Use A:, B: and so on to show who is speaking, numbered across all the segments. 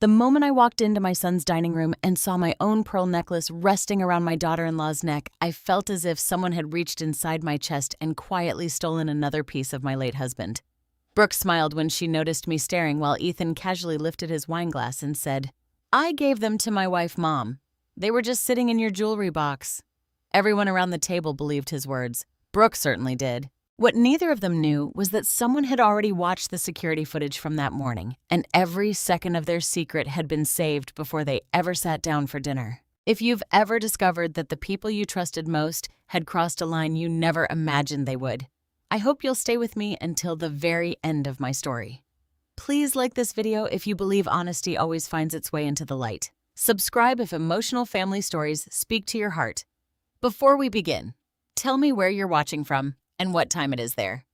A: The moment I walked into my son's dining room and saw my own pearl necklace resting around my daughter-in-law's neck, I felt as if someone had reached inside my chest and quietly stolen another piece of my late husband. Brooke smiled when she noticed me staring while Ethan casually lifted his wine glass and said, "I gave them to my wife, Mom. They were just sitting in your jewelry box." Everyone around the table believed his words. Brooke certainly did. What neither of them knew was that someone had already watched the security footage from that morning, and every second of their secret had been saved before they ever sat down for dinner. If you've ever discovered that the people you trusted most had crossed a line you never imagined they would, I hope you'll stay with me until the very end of my story. Please like this video if you believe honesty always finds its way into the light. Subscribe if emotional family stories speak to your heart. Before we begin, tell me where you're watching from and what time it is there.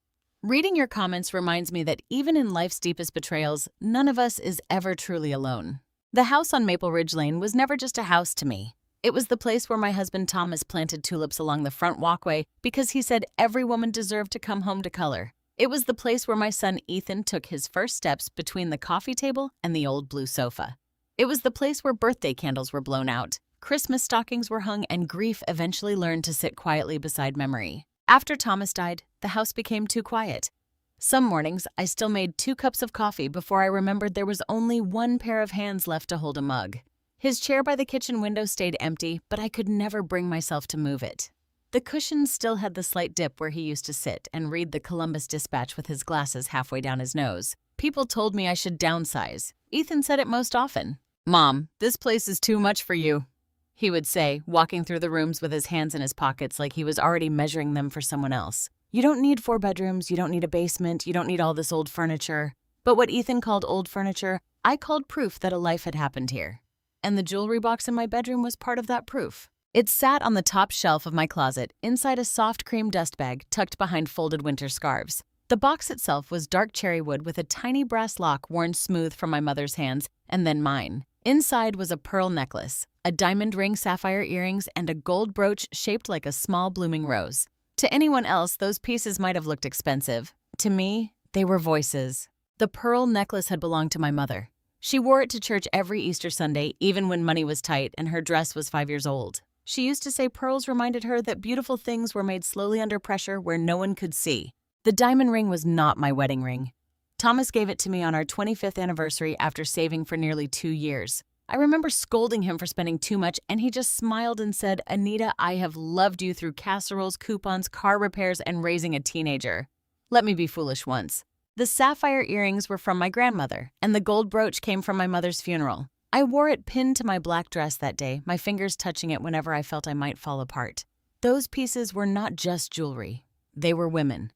A: Reading your comments reminds me that even in life's deepest betrayals, none of us is ever truly alone. The house on Maple Ridge Lane was never just a house to me. It was the place where my husband Thomas planted tulips along the front walkway because he said every woman deserved to come home to color. It was the place where my son Ethan took his first steps between the coffee table and the old blue sofa. It was the place where birthday candles were blown out, Christmas stockings were hung, and grief eventually learned to sit quietly beside memory. After Thomas died, the house became too quiet. Some mornings, I still made 2 cups of coffee before I remembered there was only one pair of hands left to hold a mug. His chair by the kitchen window stayed empty, but I could never bring myself to move it. The cushions still had the slight dip where he used to sit and read the Columbus Dispatch with his glasses halfway down his nose. People told me I should downsize. Ethan said it most often. "Mom, this place is too much for you," he would say, walking through the rooms with his hands in his pockets like he was already measuring them for someone else. "You don't need 4 bedrooms, you don't need a basement, you don't need all this old furniture." But what Ethan called old furniture, I called proof that a life had happened here. And the jewelry box in my bedroom was part of that proof. It sat on the top shelf of my closet, inside a soft cream dust bag tucked behind folded winter scarves. The box itself was dark cherry wood with a tiny brass lock worn smooth from my mother's hands and then mine. Inside was a pearl necklace, a diamond ring, sapphire earrings, and a gold brooch shaped like a small blooming rose. To anyone else, those pieces might have looked expensive. To me, they were voices. The pearl necklace had belonged to my mother. She wore it to church every Easter Sunday, even when money was tight and her dress was 5 years old. She used to say pearls reminded her that beautiful things were made slowly under pressure where no one could see. The diamond ring was not my wedding ring. Thomas gave it to me on our 25th anniversary after saving for nearly 2 years. I remember scolding him for spending too much, and he just smiled and said, "Anita, I have loved you through casseroles, coupons, car repairs, and raising a teenager. Let me be foolish once." The sapphire earrings were from my grandmother, and the gold brooch came from my mother's funeral. I wore it pinned to my black dress that day, my fingers touching it whenever I felt I might fall apart. Those pieces were not just jewelry. They were women.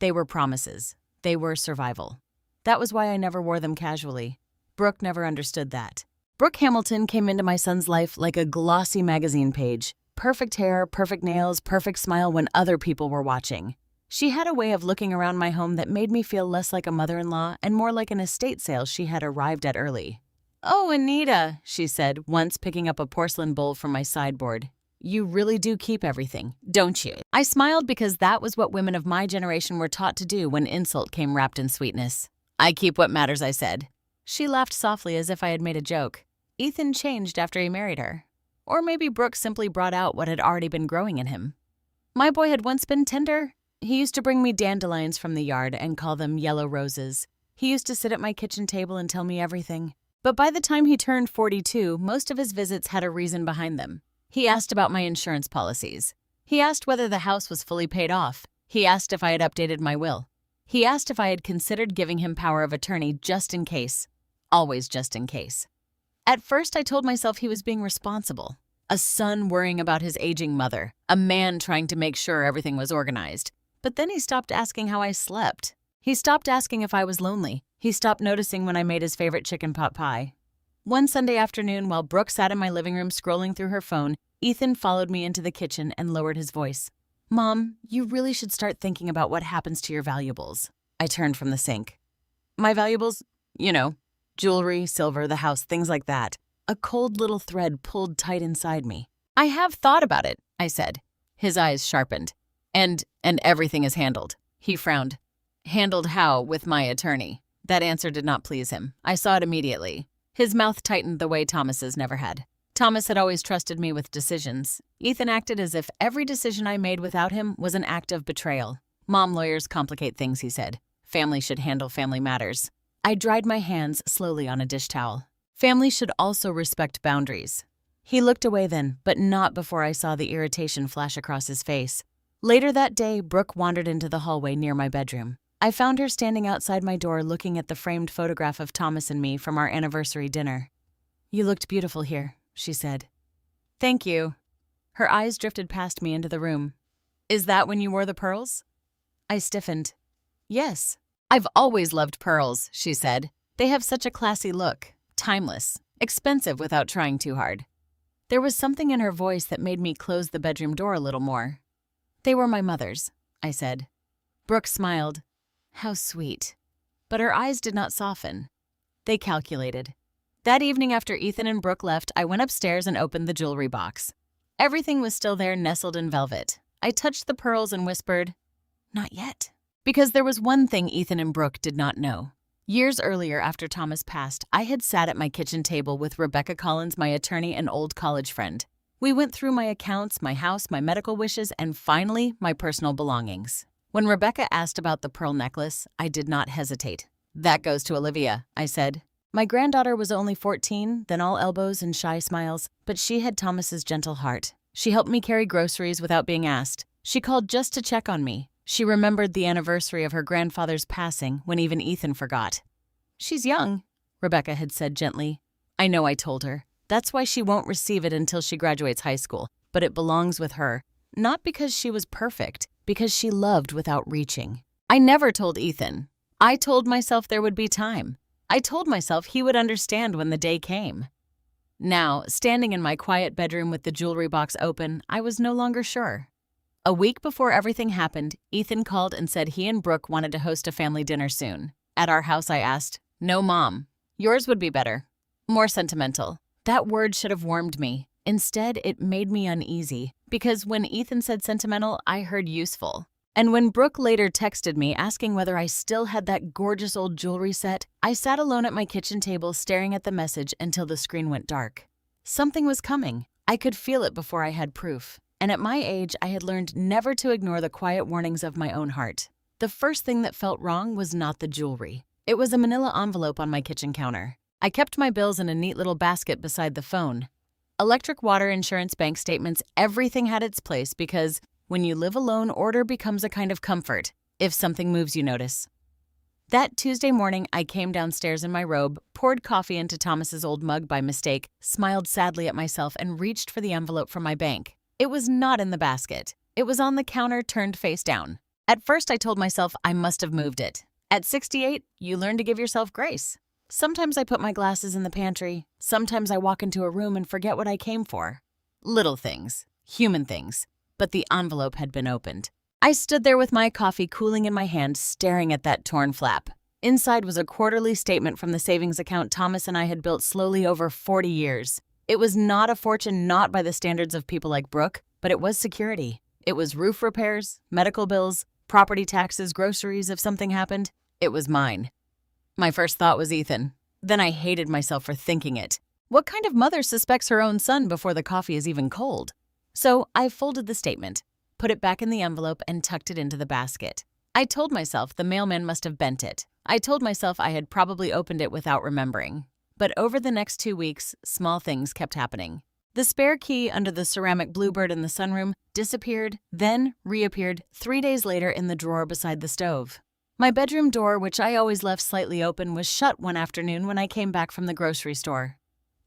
A: They were promises. They were survival. That was why I never wore them casually. Brooke never understood that. Brooke Hamilton came into my son's life like a glossy magazine page. Perfect hair, perfect nails, perfect smile when other people were watching. She had a way of looking around my home that made me feel less like a mother-in-law and more like an estate sale she had arrived at early. "Oh, Anita," she said, once picking up a porcelain bowl from my sideboard. "You really do keep everything, don't you?" I smiled because that was what women of my generation were taught to do when insult came wrapped in sweetness. "I keep what matters," I said. She laughed softly as if I had made a joke. Ethan changed after he married her. Or maybe Brooke simply brought out what had already been growing in him. My boy had once been tender. He used to bring me dandelions from the yard and call them yellow roses. He used to sit at my kitchen table and tell me everything. But by the time he turned 42, most of his visits had a reason behind them. He asked about my insurance policies. He asked whether the house was fully paid off. He asked if I had updated my will. He asked if I had considered giving him power of attorney just in case. Always just in case. At first, I told myself he was being responsible. A son worrying about his aging mother. A man trying to make sure everything was organized. But then he stopped asking how I slept. He stopped asking if I was lonely. He stopped noticing when I made his favorite chicken pot pie. One Sunday afternoon, while Brooke sat in my living room scrolling through her phone, Ethan followed me into the kitchen and lowered his voice. "Mom, you really should start thinking about what happens to your valuables." I turned from the sink. "My valuables? You know, jewelry, silver, the house, things like that." A cold little thread pulled tight inside me. "I have thought about it," I said. His eyes sharpened. And everything is handled." He frowned. "Handled how with my attorney?" That answer did not please him. I saw it immediately. His mouth tightened the way Thomas's never had. Thomas had always trusted me with decisions. Ethan acted as if every decision I made without him was an act of betrayal. Mom lawyers complicate things, he said. Family should handle family matters. I dried my hands slowly on a dish towel. Family should also respect boundaries. He looked away then, but not before I saw the irritation flash across his face. Later that day, Brooke wandered into the hallway near my bedroom. I found her standing outside my door looking at the framed photograph of Thomas and me from our anniversary dinner. "You looked beautiful here," she said. "Thank you." Her eyes drifted past me into the room. "Is that when you wore the pearls?" I stiffened. "Yes. I've always loved pearls," she said. "They have such a classy look, timeless, expensive without trying too hard." There was something in her voice that made me close the bedroom door a little more. "They were my mother's," I said. Brooke smiled. How sweet. But her eyes did not soften. They calculated. That evening after Ethan and Brooke left, I went upstairs and opened the jewelry box. Everything was still there, nestled in velvet. I touched the pearls and whispered, "Not yet." Because there was one thing Ethan and Brooke did not know. Years earlier, after Thomas passed, I had sat at my kitchen table with Rebecca Collins, my attorney and old college friend. We went through my accounts, my house, my medical wishes, and finally, my personal belongings. When Rebecca asked about the pearl necklace, I did not hesitate. "That goes to Olivia," I said. My granddaughter was only 14, then all elbows and shy smiles, but she had Thomas's gentle heart. She helped me carry groceries without being asked. She called just to check on me. She remembered the anniversary of her grandfather's passing when even Ethan forgot. "She's young," Rebecca had said gently. I know, I told her. That's why she won't receive it until she graduates high school, but it belongs with her. Not because she was perfect, because she loved without reaching. I never told Ethan. I told myself there would be time. I told myself he would understand when the day came. Now, standing in my quiet bedroom with the jewelry box open, I was no longer sure. A week before everything happened, Ethan called and said he and Brooke wanted to host a family dinner soon. At our house, I asked, "No, Mom. Yours would be better. More sentimental." That word should have warmed me. Instead, it made me uneasy, because when Ethan said sentimental, I heard useful. And when Brooke later texted me asking whether I still had that gorgeous old jewelry set, I sat alone at my kitchen table staring at the message until the screen went dark. Something was coming. I could feel it before I had proof. And at my age, I had learned never to ignore the quiet warnings of my own heart. The first thing that felt wrong was not the jewelry. It was a manila envelope on my kitchen counter. I kept my bills in a neat little basket beside the phone. Electric, water, insurance, bank statements, everything had its place because when you live alone, order becomes a kind of comfort, if something moves you notice. That Tuesday morning, I came downstairs in my robe, poured coffee into Thomas's old mug by mistake, smiled sadly at myself, and reached for the envelope from my bank. It was not in the basket. It was on the counter, turned face down. At first, I told myself I must have moved it. At 68, you learn to give yourself grace. Sometimes I put my glasses in the pantry. Sometimes I walk into a room and forget what I came for. Little things, human things. But the envelope had been opened. I stood there with my coffee cooling in my hand, staring at that torn flap. Inside was a quarterly statement from the savings account Thomas and I had built slowly over 40 years. It was not a fortune, not by the standards of people like Brooke, but it was security. It was roof repairs, medical bills, property taxes, groceries if something happened. It was mine. My first thought was Ethan. Then I hated myself for thinking it. What kind of mother suspects her own son before the coffee is even cold? So I folded the statement, put it back in the envelope, and tucked it into the basket. I told myself the mailman must have bent it. I told myself I had probably opened it without remembering. But over the next 2 weeks, small things kept happening. The spare key under the ceramic bluebird in the sunroom disappeared, then reappeared 3 days later in the drawer beside the stove. My bedroom door, which I always left slightly open, was shut one afternoon when I came back from the grocery store.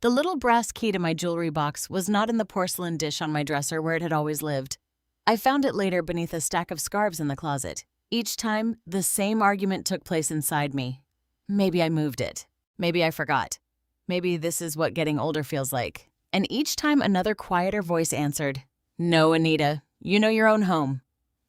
A: The little brass key to my jewelry box was not in the porcelain dish on my dresser where it had always lived. I found it later beneath a stack of scarves in the closet. Each time, the same argument took place inside me. Maybe I moved it. Maybe I forgot. Maybe this is what getting older feels like. And each time another quieter voice answered, "No, Anita, you know your own home."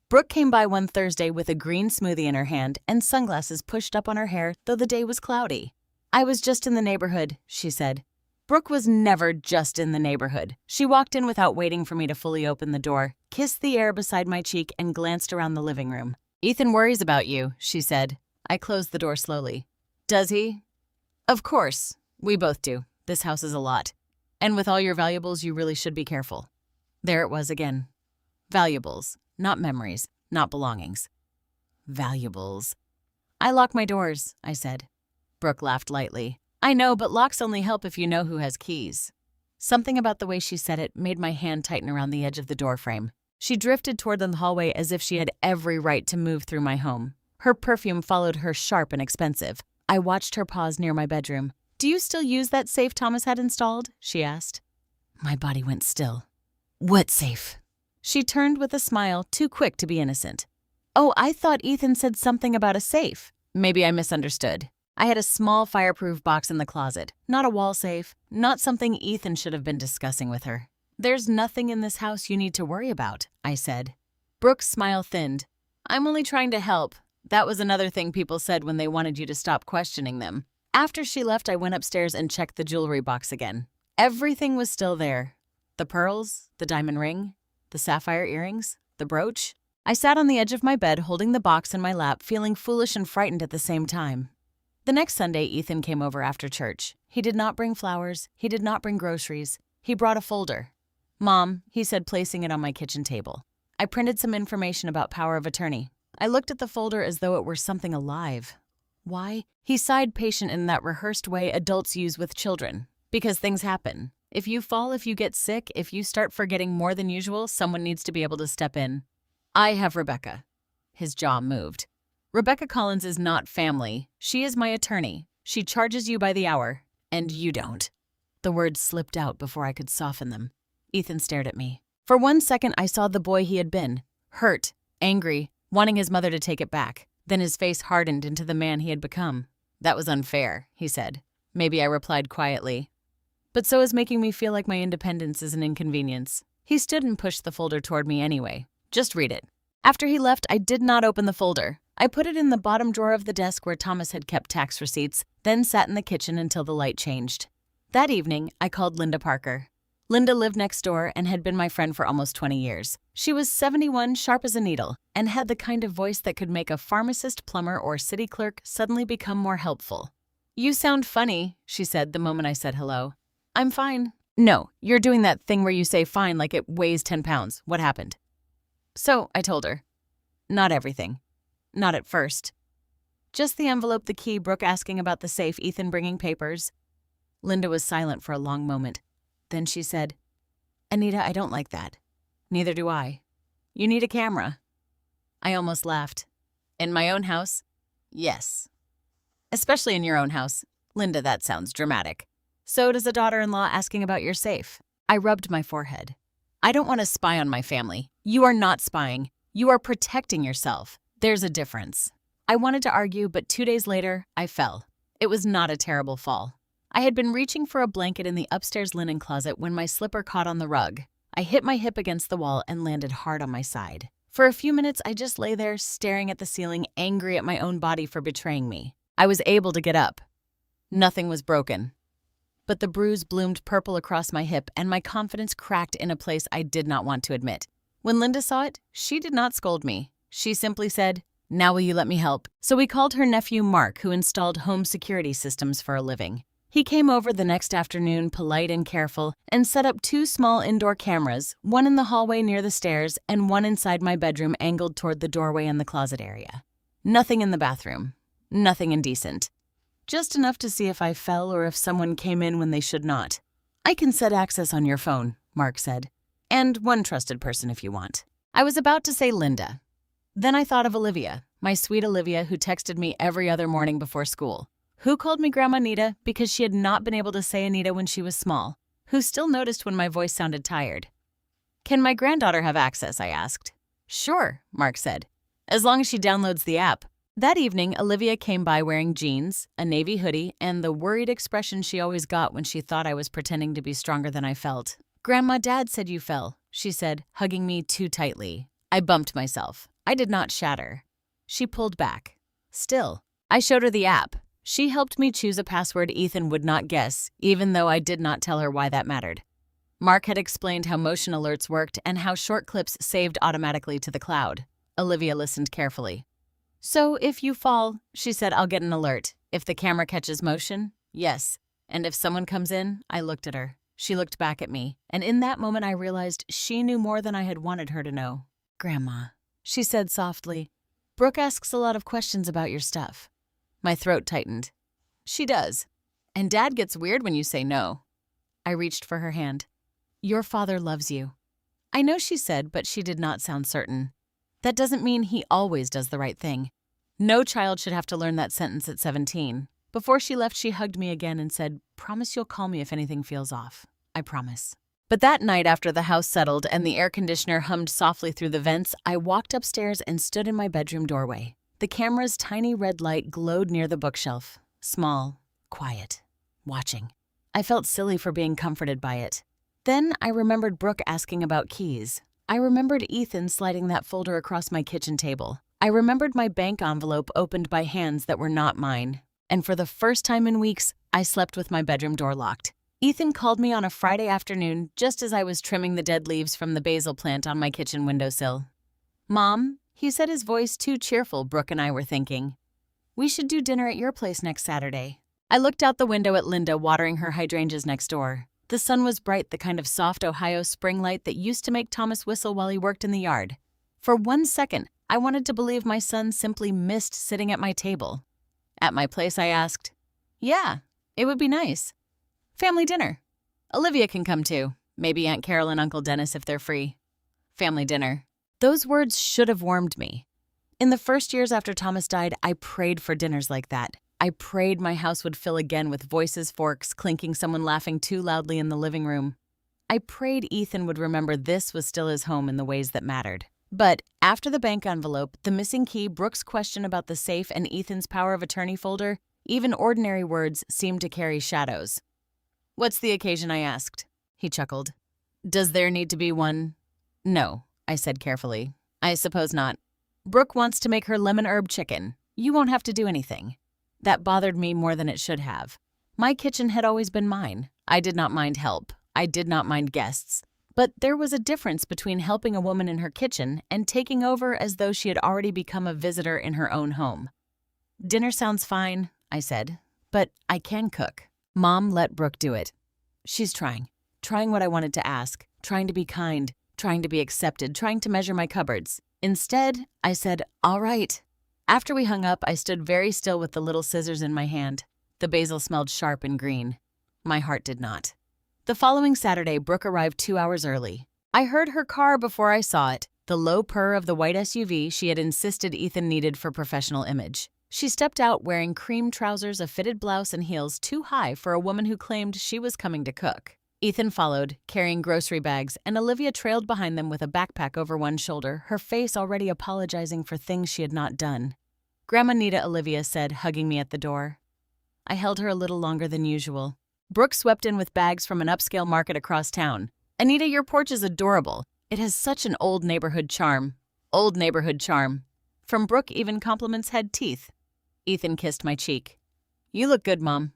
A: Brooke came by one Thursday with a green smoothie in her hand and sunglasses pushed up on her hair, though the day was cloudy. "I was just in the neighborhood," she said. Brooke was never just in the neighborhood. She walked in without waiting for me to fully open the door, kissed the air beside my cheek, and glanced around the living room. "Ethan worries about you," she said. I closed the door slowly. "Does he?" "Of course. We both do. This house is a lot. And with all your valuables, you really should be careful. There it was again. Valuables, not memories, not belongings. Valuables. I lock my doors, I said. Brooke laughed lightly. I know, but locks only help if you know who has keys. Something about the way she said it made my hand tighten around the edge of the doorframe. She drifted toward the hallway as if she had every right to move through my home. Her perfume followed her, sharp and expensive. I watched her pause near my bedroom. Do you still use that safe Thomas had installed? She asked. My body went still. What safe? She turned with a smile, too quick to be innocent. Oh, I thought Ethan said something about a safe. Maybe I misunderstood. I had a small fireproof box in the closet, not a wall safe, not something Ethan should have been discussing with her. There's nothing in this house you need to worry about, I said. Brooke's smile thinned. I'm only trying to help. That was another thing people said when they wanted you to stop questioning them. After she left, I went upstairs and checked the jewelry box again. Everything was still there. The pearls, the diamond ring, the sapphire earrings, the brooch. I sat on the edge of my bed holding the box in my lap, feeling foolish and frightened at the same time. The next Sunday, Ethan came over after church. He did not bring flowers. He did not bring groceries. He brought a folder. Mom, he said, placing it on my kitchen table. I printed some information about power of attorney. I looked at the folder as though it were something alive. Why? He sighed, patient in that rehearsed way adults use with children. Because things happen. If you fall, if you get sick, if you start forgetting more than usual, someone needs to be able to step in. I have Rebecca. His jaw moved. Rebecca Collins is not family. She is my attorney. She charges you by the hour, and you don't. The words slipped out before I could soften them. Ethan stared at me. For 1 second, I saw the boy he had been. Hurt, angry, wanting his mother to take it back. Then his face hardened into the man he had become. That was unfair, he said. Maybe I replied quietly. But so is making me feel like my independence is an inconvenience. He stood and pushed the folder toward me anyway. Just read it. After he left, I did not open the folder. I put it in the bottom drawer of the desk where Thomas had kept tax receipts, then sat in the kitchen until the light changed. That evening, I called Linda Parker. Linda lived next door and had been my friend for almost 20 years. She was 71, sharp as a needle, and had the kind of voice that could make a pharmacist, plumber, or city clerk suddenly become more helpful. You sound funny, she said the moment I said hello. I'm fine. No, you're doing that thing where you say fine like it weighs 10 pounds. What happened? So, I told her. Not everything. Not at first. Just the envelope, the key, Brooke asking about the safe, Ethan bringing papers. Linda was silent for a long moment. Then she said, Anita, I don't like that. Neither do I. You need a camera. I almost laughed. In my own house? Yes. Especially in your own house. Linda, that sounds dramatic. So does a daughter-in-law asking about your safe. I rubbed my forehead. I don't want to spy on my family. You are not spying. You are protecting yourself. There's a difference. I wanted to argue, but 2 days later, I fell. It was not a terrible fall. I had been reaching for a blanket in the upstairs linen closet when my slipper caught on the rug. I hit my hip against the wall and landed hard on my side. For a few minutes, I just lay there, staring at the ceiling, angry at my own body for betraying me. I was able to get up. Nothing was broken. But the bruise bloomed purple across my hip, and my confidence cracked in a place I did not want to admit. When Linda saw it, she did not scold me. She simply said, "Now will you let me help?" So we called her nephew Mark, who installed home security systems for a living. He came over the next afternoon, polite and careful, and set up 2 small indoor cameras, one in the hallway near the stairs and one inside my bedroom angled toward the doorway and the closet area. Nothing in the bathroom. Nothing indecent. Just enough to see if I fell or if someone came in when they should not. I can set access on your phone, Mark said. And one trusted person if you want. I was about to say Linda. Then I thought of Olivia, my sweet Olivia who texted me every other morning before school. Who called me Grandma Anita because she had not been able to say Anita when she was small. Who still noticed when my voice sounded tired. Can my granddaughter have access, I asked. Sure, Mark said. As long as she downloads the app. That evening, Olivia came by wearing jeans, a navy hoodie, and the worried expression she always got when she thought I was pretending to be stronger than I felt. Grandma, Dad said you fell, she said, hugging me too tightly. I bumped myself. I did not shatter. She pulled back. Still, I showed her the app. She helped me choose a password Ethan would not guess, even though I did not tell her why that mattered. Mark had explained how motion alerts worked and how short clips saved automatically to the cloud. Olivia listened carefully. So if you fall, she said, I'll get an alert. If the camera catches motion, yes. And if someone comes in, I looked at her. She looked back at me, and in that moment I realized she knew more than I had wanted her to know. "Grandma," she said softly, "Brooke asks a lot of questions about your stuff." My throat tightened. "She does. And Dad gets weird when you say no." I reached for her hand. "Your father loves you." I know she said, but she did not sound certain. That doesn't mean he always does the right thing. No child should have to learn that sentence at 17. Before she left, she hugged me again and said, "Promise you'll call me if anything feels off." I promise. But that night, after the house settled and the air conditioner hummed softly through the vents, I walked upstairs and stood in my bedroom doorway. The camera's tiny red light glowed near the bookshelf. Small, quiet, watching. I felt silly for being comforted by it. Then I remembered Brooke asking about keys. I remembered Ethan sliding that folder across my kitchen table. I remembered my bank envelope opened by hands that were not mine. And for the first time in weeks, I slept with my bedroom door locked. Ethan called me on a Friday afternoon just as I was trimming the dead leaves from the basil plant on my kitchen windowsill. "Mom," he said, his voice too cheerful, Brooke and I were thinking. "We should do dinner at your place next Saturday." I looked out the window at Linda watering her hydrangeas next door. The sun was bright, the kind of soft Ohio spring light that used to make Thomas whistle while he worked in the yard. For 1 second, I wanted to believe my son simply missed sitting at my table. At my place, I asked, "Yeah, it would be nice. Family dinner. Olivia can come too. Maybe Aunt Carol and Uncle Dennis if they're free." Family dinner. Those words should have warmed me. In the first years after Thomas died, I prayed for dinners like that. I prayed my house would fill again with voices, forks, clinking, someone laughing too loudly in the living room. I prayed Ethan would remember this was still his home in the ways that mattered. But after the bank envelope, the missing key, Brooke's question about the safe, and Ethan's power of attorney folder, even ordinary words seemed to carry shadows. "What's the occasion?" I asked. He chuckled. "Does there need to be one?" "No," I said carefully. "I suppose not. Brooke wants to make her lemon herb chicken. You won't have to do anything." That bothered me more than it should have. My kitchen had always been mine. I did not mind help. I did not mind guests. But there was a difference between helping a woman in her kitchen and taking over as though she had already become a visitor in her own home. "Dinner sounds fine," I said, "but I can cook." Mom let Brooke do it. She's trying what I wanted to ask, trying to be kind, trying to be accepted, trying to measure my cupboards. Instead, I said, "All right." After we hung up, I stood very still with the little scissors in my hand. The basil smelled sharp and green. My heart did not. The following Saturday, Brooke arrived 2 hours early. I heard her car before I saw it, the low purr of the white SUV she had insisted Ethan needed for professional image. She stepped out wearing cream trousers, a fitted blouse, and heels too high for a woman who claimed she was coming to cook. Ethan followed, carrying grocery bags, and Olivia trailed behind them with a backpack over one shoulder, her face already apologizing for things she had not done. "Grandma Nita," Olivia said, hugging me at the door. I held her a little longer than usual. Brooke swept in with bags from an upscale market across town. "Anita, your porch is adorable. It has such an old neighborhood charm." Old neighborhood charm. From Brooke, even compliments had teeth. Ethan kissed my cheek. "You look good, Mom."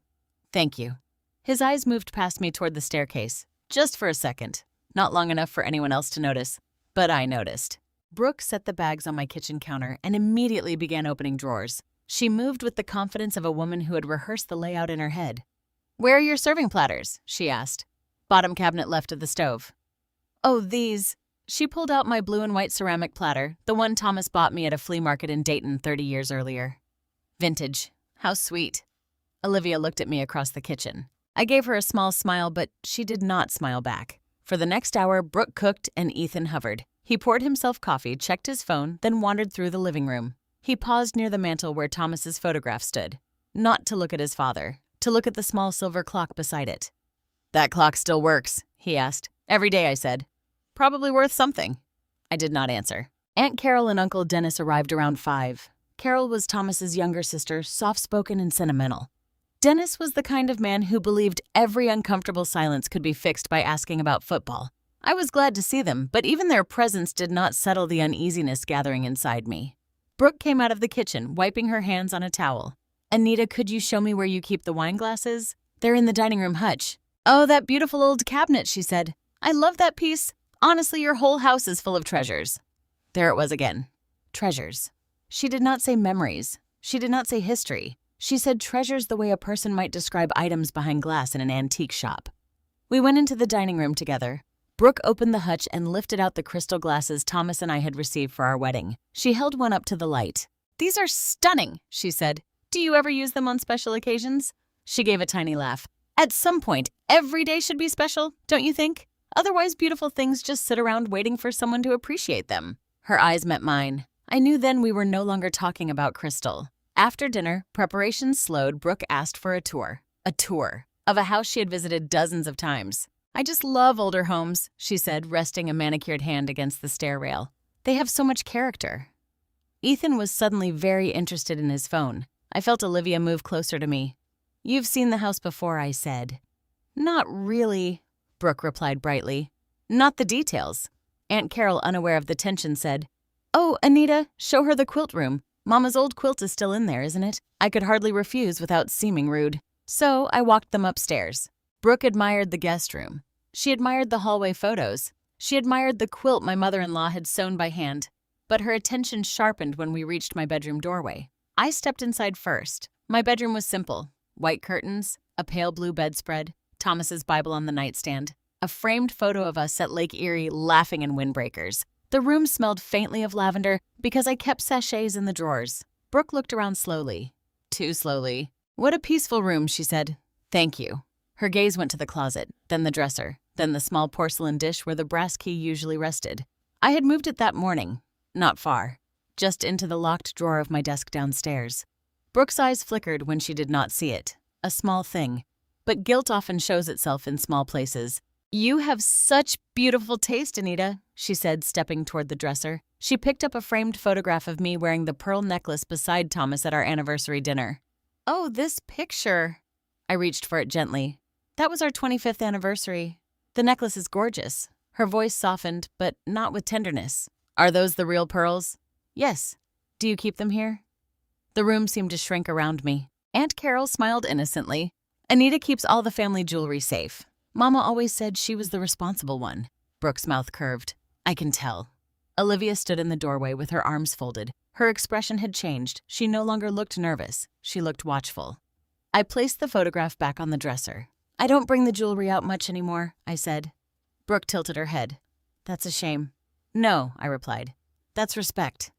A: "Thank you." His eyes moved past me toward the staircase. Just for a second. Not long enough for anyone else to notice. But I noticed. Brooke set the bags on my kitchen counter and immediately began opening drawers. She moved with the confidence of a woman who had rehearsed the layout in her head. "Where are your serving platters?" she asked. "Bottom cabinet left of the stove." "Oh, these." She pulled out my blue and white ceramic platter, the one Thomas bought me at a flea market in Dayton 30 years earlier. "Vintage. How sweet." Olivia looked at me across the kitchen. I gave her a small smile, but she did not smile back. For the next hour, Brooke cooked and Ethan hovered. He poured himself coffee, checked his phone, then wandered through the living room. He paused near the mantel where Thomas's photograph stood. Not to look at his father, to look at the small silver clock beside it. "That clock still works," he asked. "Every day," I said. "Probably worth something." I did not answer. Aunt Carol and Uncle Dennis arrived around 5. Carol was Thomas's younger sister, soft-spoken and sentimental. Dennis was the kind of man who believed every uncomfortable silence could be fixed by asking about football. I was glad to see them, but even their presence did not settle the uneasiness gathering inside me. Brooke came out of the kitchen, wiping her hands on a towel. "Anita, could you show me where you keep the wine glasses?" "They're in the dining room hutch." "Oh, that beautiful old cabinet," she said. "I love that piece. Honestly, your whole house is full of treasures." There it was again. Treasures. She did not say memories. She did not say history. She said treasures the way a person might describe items behind glass in an antique shop. We went into the dining room together. Brooke opened the hutch and lifted out the crystal glasses Thomas and I had received for our wedding. She held one up to the light. "These are stunning," she said. "Do you ever use them on special occasions?" She gave a tiny laugh. "At some point, every day should be special, don't you think? Otherwise, beautiful things just sit around waiting for someone to appreciate them." Her eyes met mine. I knew then we were no longer talking about crystal. After dinner, preparations slowed. Brooke asked for a tour. A tour of a house she had visited dozens of times. "I just love older homes," she said, resting a manicured hand against the stair rail. "They have so much character." Ethan was suddenly very interested in his phone. I felt Olivia move closer to me. "You've seen the house before," I said. "Not really," Brooke replied brightly. "Not the details." Aunt Carol, unaware of the tension, said, "Oh, Anita, show her the quilt room. Mama's old quilt is still in there, isn't it?" I could hardly refuse without seeming rude. So I walked them upstairs. Brooke admired the guest room. She admired the hallway photos. She admired the quilt my mother-in-law had sewn by hand. But her attention sharpened when we reached my bedroom doorway. I stepped inside first. My bedroom was simple. White curtains, a pale blue bedspread, Thomas's Bible on the nightstand, a framed photo of us at Lake Erie laughing in windbreakers. The room smelled faintly of lavender because I kept sachets in the drawers. Brooke looked around slowly. Too slowly. "What a peaceful room," she said. "Thank you." Her gaze went to the closet, then the dresser, then the small porcelain dish where the brass key usually rested. I had moved it that morning. Not far. Just into the locked drawer of my desk downstairs. Brooke's eyes flickered when she did not see it. A small thing. But guilt often shows itself in small places. "You have such beautiful taste, Anita," she said, stepping toward the dresser. She picked up a framed photograph of me wearing the pearl necklace beside Thomas at our anniversary dinner. "Oh, this picture." I reached for it gently. "That was our 25th anniversary. The necklace is gorgeous." Her voice softened, but not with tenderness. "Are those the real pearls?" "Yes." "Do you keep them here?" The room seemed to shrink around me. Aunt Carol smiled innocently. "Anita keeps all the family jewelry safe. Mama always said she was the responsible one." Brooke's mouth curved. "I can tell." Olivia stood in the doorway with her arms folded. Her expression had changed. She no longer looked nervous. She looked watchful. I placed the photograph back on the dresser. "I don't bring the jewelry out much anymore," I said. Brooke tilted her head. "That's a shame." "No," I replied. "That's respect."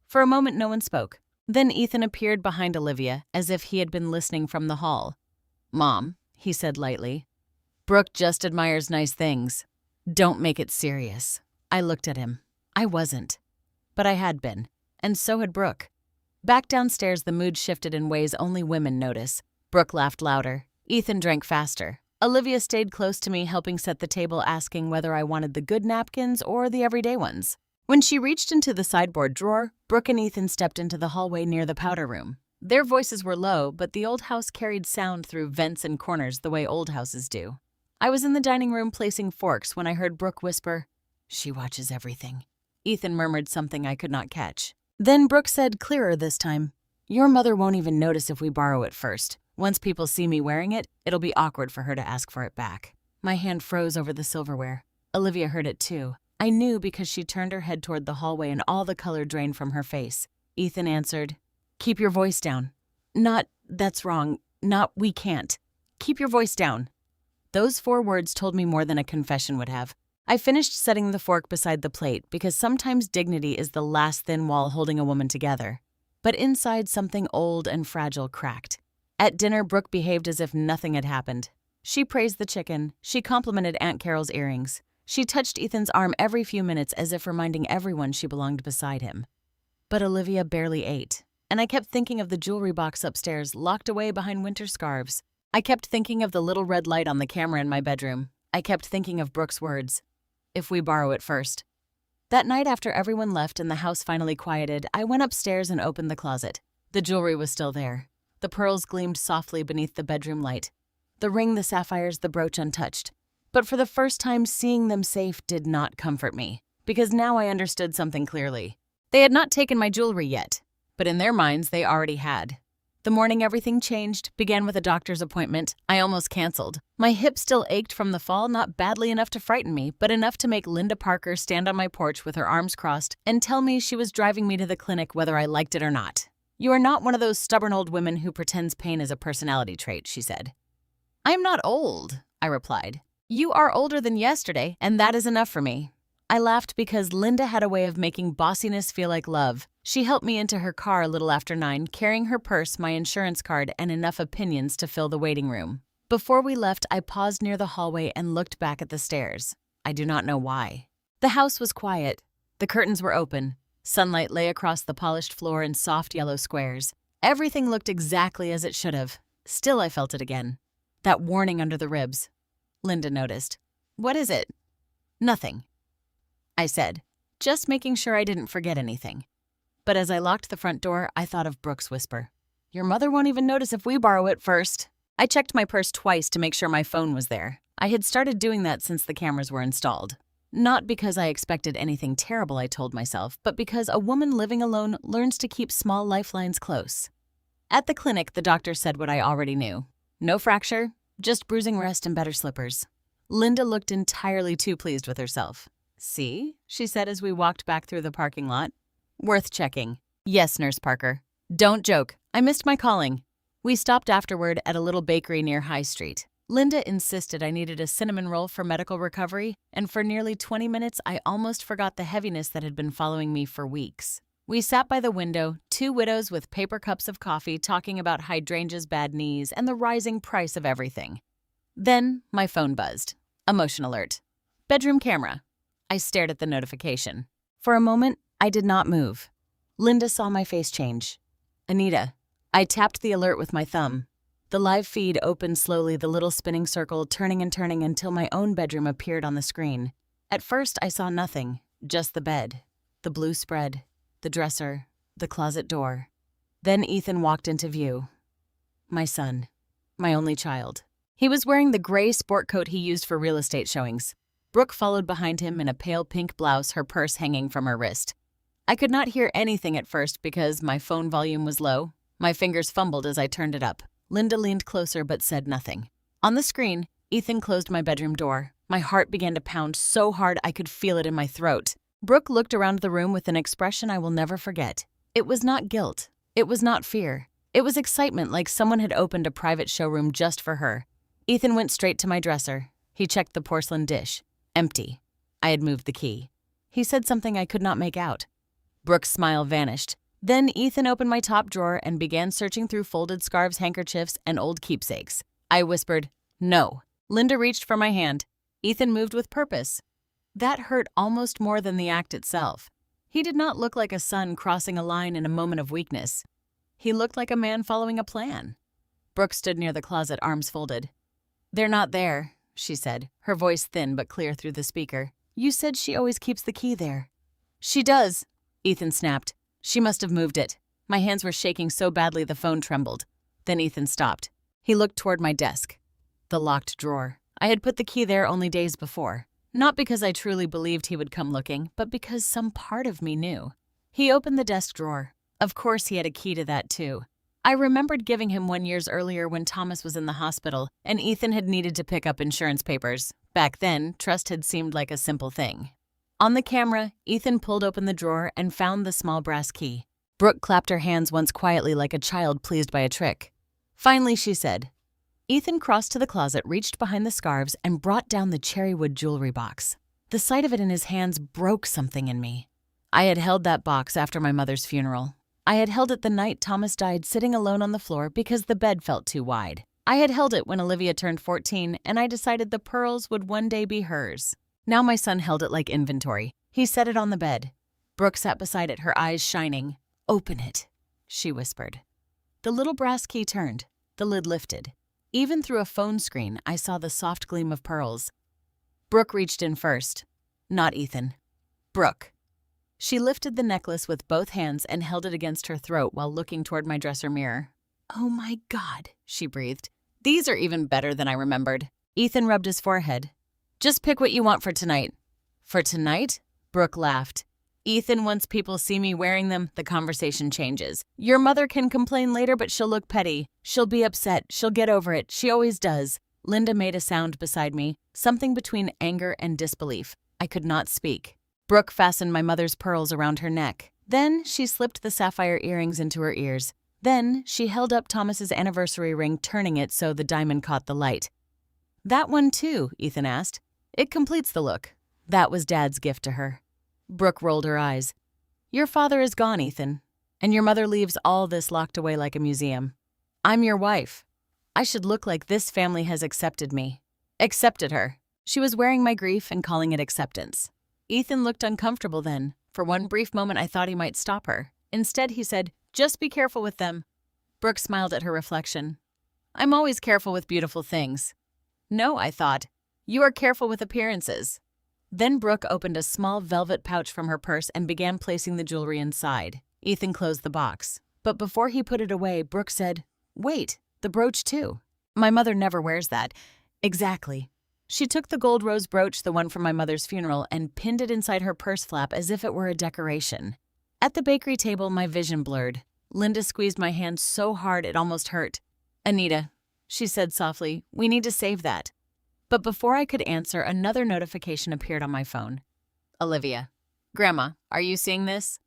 A: For a moment no one spoke. Then Ethan appeared behind Olivia, as if he had been listening from the hall. "Mom," he said lightly, "Brooke just admires nice things. Don't make it serious." I looked at him. I wasn't. But I had been. And so had Brooke. Back downstairs, the mood shifted in ways only women notice. Brooke laughed louder. Ethan drank faster. Olivia stayed close to me, helping set the table, asking whether I wanted the good napkins or the everyday ones. When she reached into the sideboard drawer, Brooke and Ethan stepped into the hallway near the powder room. Their voices were low, but the old house carried sound through vents and corners the way old houses do. I was in the dining room placing forks when I heard Brooke whisper, "She watches everything." Ethan murmured something I could not catch. Then Brooke said, clearer this time, "Your mother won't even notice if we borrow it first. Once people see me wearing it, it'll be awkward for her to ask for it back." My hand froze over the silverware. Olivia heard it too. I knew because she turned her head toward the hallway and all the color drained from her face. Ethan answered, "Keep your voice down." Not, "That's wrong." Not, "We can't." "Keep your voice down." Those 4 words told me more than a confession would have. I finished setting the fork beside the plate because sometimes dignity is the last thin wall holding a woman together. But inside, something old and fragile cracked. At dinner, Brooke behaved as if nothing had happened. She praised the chicken. She complimented Aunt Carol's earrings. She touched Ethan's arm every few minutes as if reminding everyone she belonged beside him. But Olivia barely ate, and I kept thinking of the jewelry box upstairs locked away behind winter scarves. I kept thinking of the little red light on the camera in my bedroom. I kept thinking of Brooke's words, "If we borrow it first." That night, after everyone left and the house finally quieted, I went upstairs and opened the closet. The jewelry was still there. The pearls gleamed softly beneath the bedroom light. The ring, the sapphires, the brooch untouched. But for the first time, seeing them safe did not comfort me, because now I understood something clearly. They had not taken my jewelry yet, but in their minds they already had. The morning everything changed, began with a doctor's appointment I almost canceled. My hip still ached from the fall, not badly enough to frighten me, but enough to make Linda Parker stand on my porch with her arms crossed and tell me she was driving me to the clinic whether I liked it or not. You are not one of those stubborn old women who pretends pain is a personality trait, she said. I am not old, I replied. You are older than yesterday, and that is enough for me. I laughed because Linda had a way of making bossiness feel like love. She helped me into her car a little after 9, carrying her purse, my insurance card, and enough opinions to fill the waiting room. Before we left, I paused near the hallway and looked back at the stairs. I do not know why. The house was quiet. The curtains were open. Sunlight lay across the polished floor in soft yellow squares. Everything looked exactly as it should have. Still, I felt it again. That warning under the ribs. Linda noticed. What is it? Nothing, I said, just making sure I didn't forget anything. But as I locked the front door, I thought of Brooke's whisper. Your mother won't even notice if we borrow it first. I checked my purse twice to make sure my phone was there. I had started doing that since the cameras were installed. Not because I expected anything terrible, I told myself, but because a woman living alone learns to keep small lifelines close. At the clinic, the doctor said what I already knew. No fracture, just bruising rest and better slippers. Linda looked entirely too pleased with herself. See, she said as we walked back through the parking lot. Worth checking. Yes, Nurse Parker. Don't joke. I missed my calling. We stopped afterward at a little bakery near High Street. Linda insisted I needed a cinnamon roll for medical recovery, and for nearly 20 minutes I almost forgot the heaviness that had been following me for weeks. We sat by the window, two widows with paper cups of coffee talking about hydrangea's bad knees and the rising price of everything. Then my phone buzzed. Emotion alert. Bedroom camera. I stared at the notification. For a moment, I did not move. Linda saw my face change. Anita. I tapped the alert with my thumb. The live feed opened slowly, the little spinning circle turning and turning until my own bedroom appeared on the screen. At first, I saw nothing, just the bed, the blue spread, the dresser, the closet door. Then Ethan walked into view. My son, my only child. He was wearing the gray sport coat he used for real estate showings. Brooke followed behind him in a pale pink blouse, her purse hanging from her wrist. I could not hear anything at first because my phone volume was low. My fingers fumbled as I turned it up. Linda leaned closer but said nothing. On the screen, Ethan closed my bedroom door. My heart began to pound so hard I could feel it in my throat. Brooke looked around the room with an expression I will never forget. It was not guilt. It was not fear. It was excitement, like someone had opened a private showroom just for her. Ethan went straight to my dresser. He checked the porcelain dish. Empty. I had moved the key. He said something I could not make out. Brooke's smile vanished. Then Ethan opened my top drawer and began searching through folded scarves, handkerchiefs, and old keepsakes. I whispered, "No." Linda reached for my hand. Ethan moved with purpose. That hurt almost more than the act itself. He did not look like a son crossing a line in a moment of weakness. He looked like a man following a plan. Brooke stood near the closet, arms folded. "They're not there," she said, her voice thin but clear through the speaker. "You said she always keeps the key there." "She does," Ethan snapped. "She must have moved it." My hands were shaking so badly the phone trembled. Then Ethan stopped. He looked toward my desk. The locked drawer. I had put the key there only days before. Not because I truly believed he would come looking, but because some part of me knew. He opened the desk drawer. Of course he had a key to that too. I remembered giving him one years earlier when Thomas was in the hospital and Ethan had needed to pick up insurance papers. Back then, trust had seemed like a simple thing. On the camera, Ethan pulled open the drawer and found the small brass key. Brooke clapped her hands once quietly like a child pleased by a trick. Finally, she said. Ethan crossed to the closet, reached behind the scarves, and brought down the cherrywood jewelry box. The sight of it in his hands broke something in me. I had held that box after my mother's funeral. I had held it the night Thomas died sitting alone on the floor because the bed felt too wide. I had held it when Olivia turned 14, and I decided the pearls would one day be hers. Now my son held it like inventory. He set it on the bed. Brooke sat beside it, her eyes shining. "Open it," she whispered. The little brass key turned. The lid lifted. Even through a phone screen, I saw the soft gleam of pearls. Brooke reached in first. Not Ethan. Brooke. She lifted the necklace with both hands and held it against her throat while looking toward my dresser mirror. "Oh my God," she breathed. "These are even better than I remembered." Ethan rubbed his forehead. "Just pick what you want for tonight." "For tonight?" Brooke laughed. "Ethan, once people see me wearing them, the conversation changes. Your mother can complain later, but she'll look petty. She'll be upset. She'll get over it. She always does." Linda made a sound beside me, something between anger and disbelief. I could not speak. Brooke fastened my mother's pearls around her neck. Then she slipped the sapphire earrings into her ears. Then she held up Thomas's anniversary ring, turning it so the diamond caught the light. "That one too?" Ethan asked. "It completes the look." That was Dad's gift to her. Brooke rolled her eyes. "Your father is gone, Ethan, and your mother leaves all this locked away like a museum. I'm your wife. I should look like this family has accepted me." Accepted her. She was wearing my grief and calling it acceptance. Ethan looked uncomfortable then. For one brief moment I thought he might stop her. Instead he said, "Just be careful with them." Brooke smiled at her reflection. "I'm always careful with beautiful things." "No," I thought. "You are careful with appearances." Then Brooke opened a small velvet pouch from her purse and began placing the jewelry inside. Ethan closed the box. But before he put it away, Brooke said, "Wait, the brooch too. My mother never wears that." "Exactly." She took the gold rose brooch, the one from my mother's funeral, and pinned it inside her purse flap as if it were a decoration. At the bakery table, my vision blurred. Linda squeezed my hand so hard it almost hurt. "Anita," she said softly, "we need to save that." But before I could answer, another notification appeared on my phone. "Olivia. Grandma, are you seeing this?"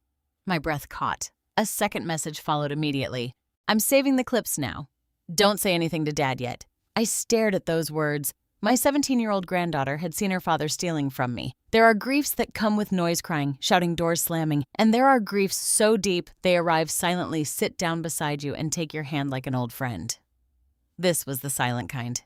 A: My breath caught. A second message followed immediately. "I'm saving the clips now. Don't say anything to Dad yet." I stared at those words. My 17-year-old granddaughter had seen her father stealing from me. There are griefs that come with noise crying, shouting, doors slamming, and there are griefs so deep they arrive silently, sit down beside you, and take your hand like an old friend. This was the silent kind.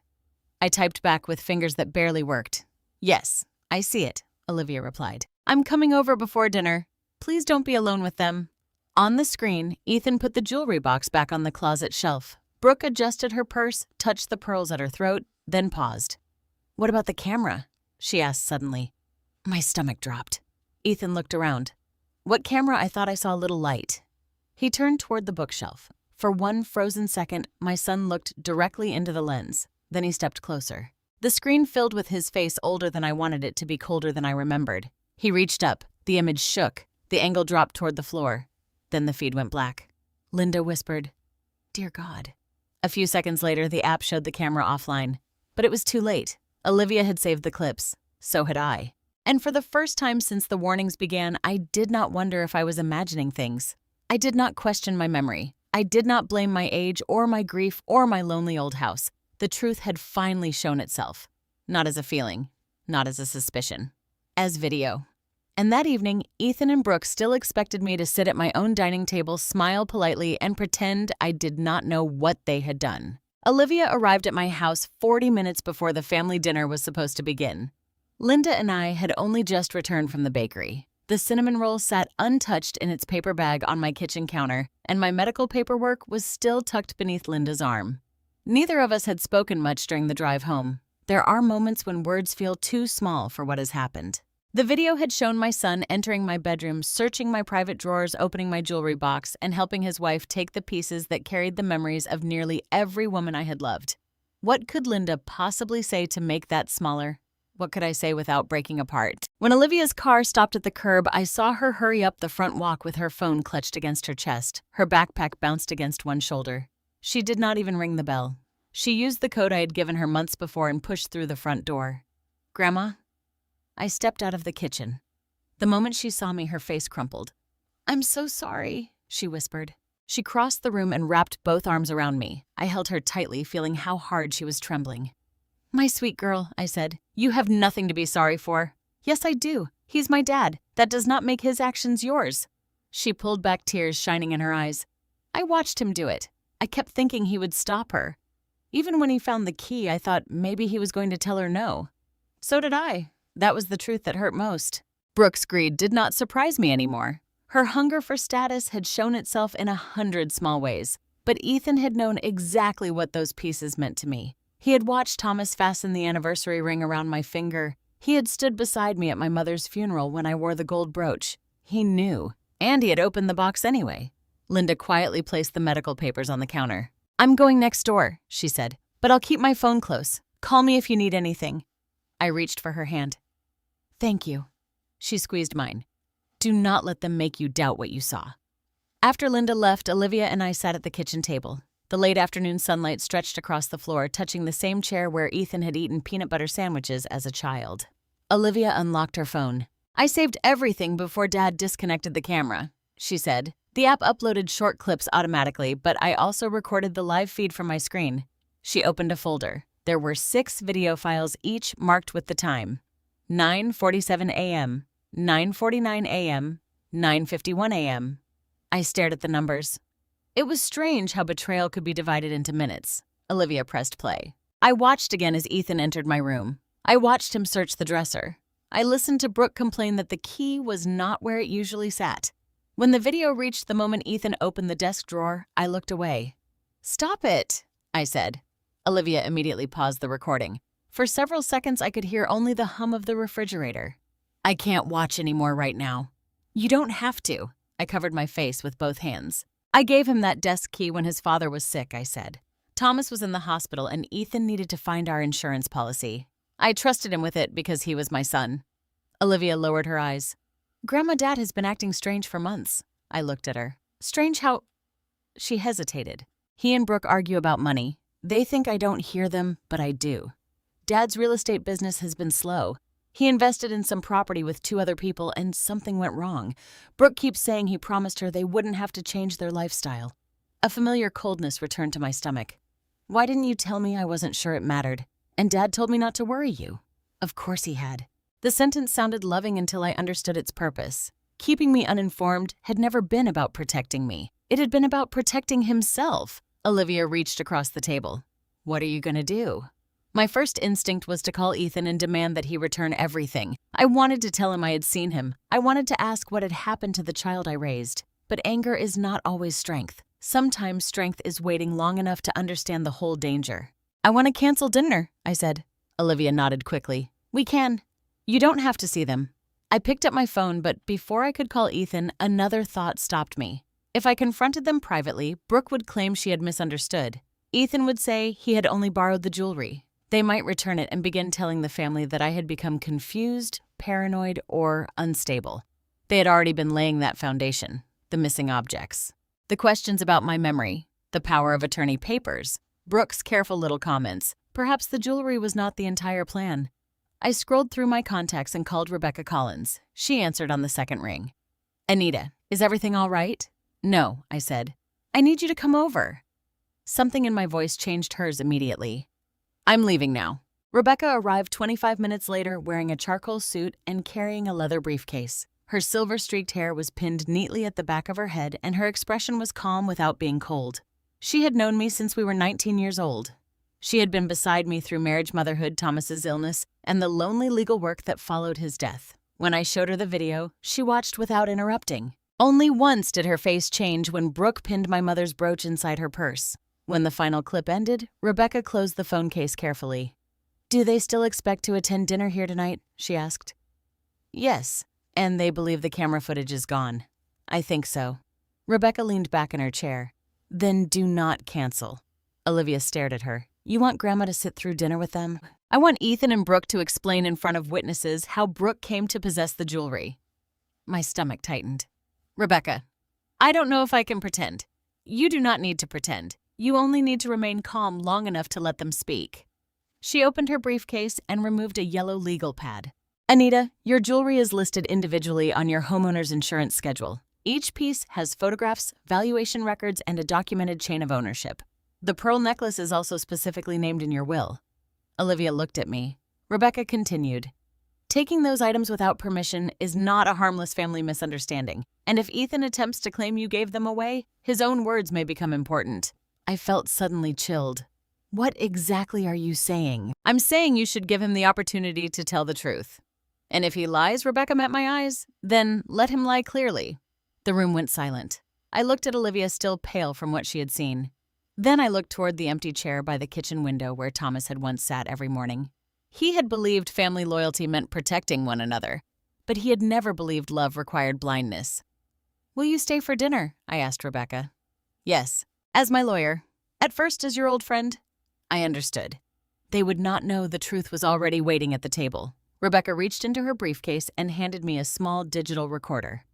A: I typed back with fingers that barely worked. "Yes, I see it," Olivia replied. "I'm coming over before dinner. Please don't be alone with them." On the screen, Ethan put the jewelry box back on the closet shelf. Brooke adjusted her purse, touched the pearls at her throat, then paused. "What about the camera?" she asked suddenly. My stomach dropped. Ethan looked around. "What camera?" I thought I saw a little light. He turned toward the bookshelf. For one frozen second, my son looked directly into the lens. Then he stepped closer. The screen filled with his face, older than I wanted it to be, colder than I remembered. He reached up. The image shook. The angle dropped toward the floor. Then the feed went black. Linda whispered, "Dear God." A few seconds later, the app showed the camera offline. But it was too late. Olivia had saved the clips. So had I. And for the first time since the warnings began, I did not wonder if I was imagining things. I did not question my memory. I did not blame my age or my grief or my lonely old house. The truth had finally shown itself. Not as a feeling, not as a suspicion, as video. And that evening, Ethan and Brooke still expected me to sit at my own dining table, smile politely, and pretend I did not know what they had done. Olivia arrived at my house 40 minutes before the family dinner was supposed to begin. Linda and I had only just returned from the bakery. The cinnamon roll sat untouched in its paper bag on my kitchen counter, and my medical paperwork was still tucked beneath Linda's arm. Neither of us had spoken much during the drive home. There are moments when words feel too small for what has happened. The video had shown my son entering my bedroom, searching my private drawers, opening my jewelry box, and helping his wife take the pieces that carried the memories of nearly every woman I had loved. What could Linda possibly say to make that smaller? What could I say without breaking apart? When Olivia's car stopped at the curb, I saw her hurry up the front walk with her phone clutched against her chest. Her backpack bounced against one shoulder. She did not even ring the bell. She used the code I had given her months before and pushed through the front door. "Grandma?" I stepped out of the kitchen. The moment she saw me, her face crumpled. "I'm so sorry," she whispered. She crossed the room and wrapped both arms around me. I held her tightly, feeling how hard she was trembling. "My sweet girl," I said, "you have nothing to be sorry for." "Yes, I do. He's my dad. That does not make his actions yours." She pulled back, tears shining in her eyes. "I watched him do it. I kept thinking he would stop her. Even when he found the key, I thought maybe he was going to tell her no." So did I. That was the truth that hurt most. Brooke's greed did not surprise me anymore. Her hunger for status had shown itself in 100 small ways. But Ethan had known exactly what those pieces meant to me. He had watched Thomas fasten the anniversary ring around my finger. He had stood beside me at my mother's funeral when I wore the gold brooch. He knew. And he had opened the box anyway. Linda quietly placed the medical papers on the counter. "I'm going next door," she said, "but I'll keep my phone close. Call me if you need anything." I reached for her hand. "Thank you." She squeezed mine. "Do not let them make you doubt what you saw." After Linda left, Olivia and I sat at the kitchen table. The late afternoon sunlight stretched across the floor, touching the same chair where Ethan had eaten peanut butter sandwiches as a child. Olivia unlocked her phone. "I saved everything before Dad disconnected the camera," she said. The app uploaded short clips automatically, but I also recorded the live feed from my screen. She opened a folder. There were 6 video files, each marked with the time. 9:47 a.m., 9:49 a.m., 9:51 a.m. I stared at the numbers. It was strange how betrayal could be divided into minutes. Olivia pressed play. I watched again as Ethan entered my room. I watched him search the dresser. I listened to Brooke complain that the key was not where it usually sat. When the video reached the moment Ethan opened the desk drawer, I looked away. "Stop it," I said. Olivia immediately paused the recording. For several seconds, I could hear only the hum of the refrigerator. "I can't watch anymore right now." "You don't have to." I covered my face with both hands. "I gave him that desk key when his father was sick," I said. "Thomas was in the hospital and Ethan needed to find our insurance policy. I trusted him with it because he was my son." Olivia lowered her eyes. "Grandma Dad has been acting strange for months." I looked at her. "Strange how—" She hesitated. "He and Brooke argue about money. They think I don't hear them, but I do. Dad's real estate business has been slow. He invested in some property with 2 other people and something went wrong. Brooke keeps saying he promised her they wouldn't have to change their lifestyle." A familiar coldness returned to my stomach. "Why didn't you tell me? I wasn't sure it mattered. And Dad told me not to worry you." Of course he had. The sentence sounded loving until I understood its purpose. Keeping me uninformed had never been about protecting me. It had been about protecting himself. Olivia reached across the table. "What are you going to do?" My first instinct was to call Ethan and demand that he return everything. I wanted to tell him I had seen him. I wanted to ask what had happened to the child I raised. But anger is not always strength. Sometimes strength is waiting long enough to understand the whole danger. "I want to cancel dinner," I said. Olivia nodded quickly. "We can. You don't have to see them." I picked up my phone, but before I could call Ethan, another thought stopped me. If I confronted them privately, Brooke would claim she had misunderstood. Ethan would say he had only borrowed the jewelry. They might return it and begin telling the family that I had become confused, paranoid, or unstable. They had already been laying that foundation, the missing objects, the questions about my memory, the power of attorney papers, Brooke's careful little comments. Perhaps the jewelry was not the entire plan. I scrolled through my contacts and called Rebecca Collins. She answered on the second ring. "Anita, is everything all right?" "No," I said. "I need you to come over." Something in my voice changed hers immediately. "I'm leaving now." Rebecca arrived 25 minutes later wearing a charcoal suit and carrying a leather briefcase. Her silver-streaked hair was pinned neatly at the back of her head and her expression was calm without being cold. She had known me since we were 19 years old. She had been beside me through marriage, motherhood, Thomas's illness, and the lonely legal work that followed his death. When I showed her the video, she watched without interrupting. Only once did her face change when Brooke pinned my mother's brooch inside her purse. When the final clip ended, Rebecca closed the phone case carefully. "Do they still expect to attend dinner here tonight?" she asked. "Yes, and they believe the camera footage is gone." "I think so." Rebecca leaned back in her chair. "Then do not cancel." Olivia stared at her. "You want Grandma to sit through dinner with them?" "I want Ethan and Brooke to explain in front of witnesses how Brooke came to possess the jewelry." My stomach tightened. "Rebecca, I don't know if I can pretend." "You do not need to pretend. You only need to remain calm long enough to let them speak." She opened her briefcase and removed a yellow legal pad. "Anita, your jewelry is listed individually on your homeowner's insurance schedule. Each piece has photographs, valuation records, and a documented chain of ownership. The pearl necklace is also specifically named in your will." Olivia looked at me. Rebecca continued. "Taking those items without permission is not a harmless family misunderstanding, and if Ethan attempts to claim you gave them away, his own words may become important." I felt suddenly chilled. "What exactly are you saying?" "I'm saying you should give him the opportunity to tell the truth. And if he lies," Rebecca met my eyes, "then let him lie clearly." The room went silent. I looked at Olivia, still pale from what she had seen. Then I looked toward the empty chair by the kitchen window where Thomas had once sat every morning. He had believed family loyalty meant protecting one another, but he had never believed love required blindness. "Will you stay for dinner?" I asked Rebecca. "Yes, as my lawyer. At first as your old friend." I understood. They would not know the truth was already waiting at the table. Rebecca reached into her briefcase and handed me a small digital recorder.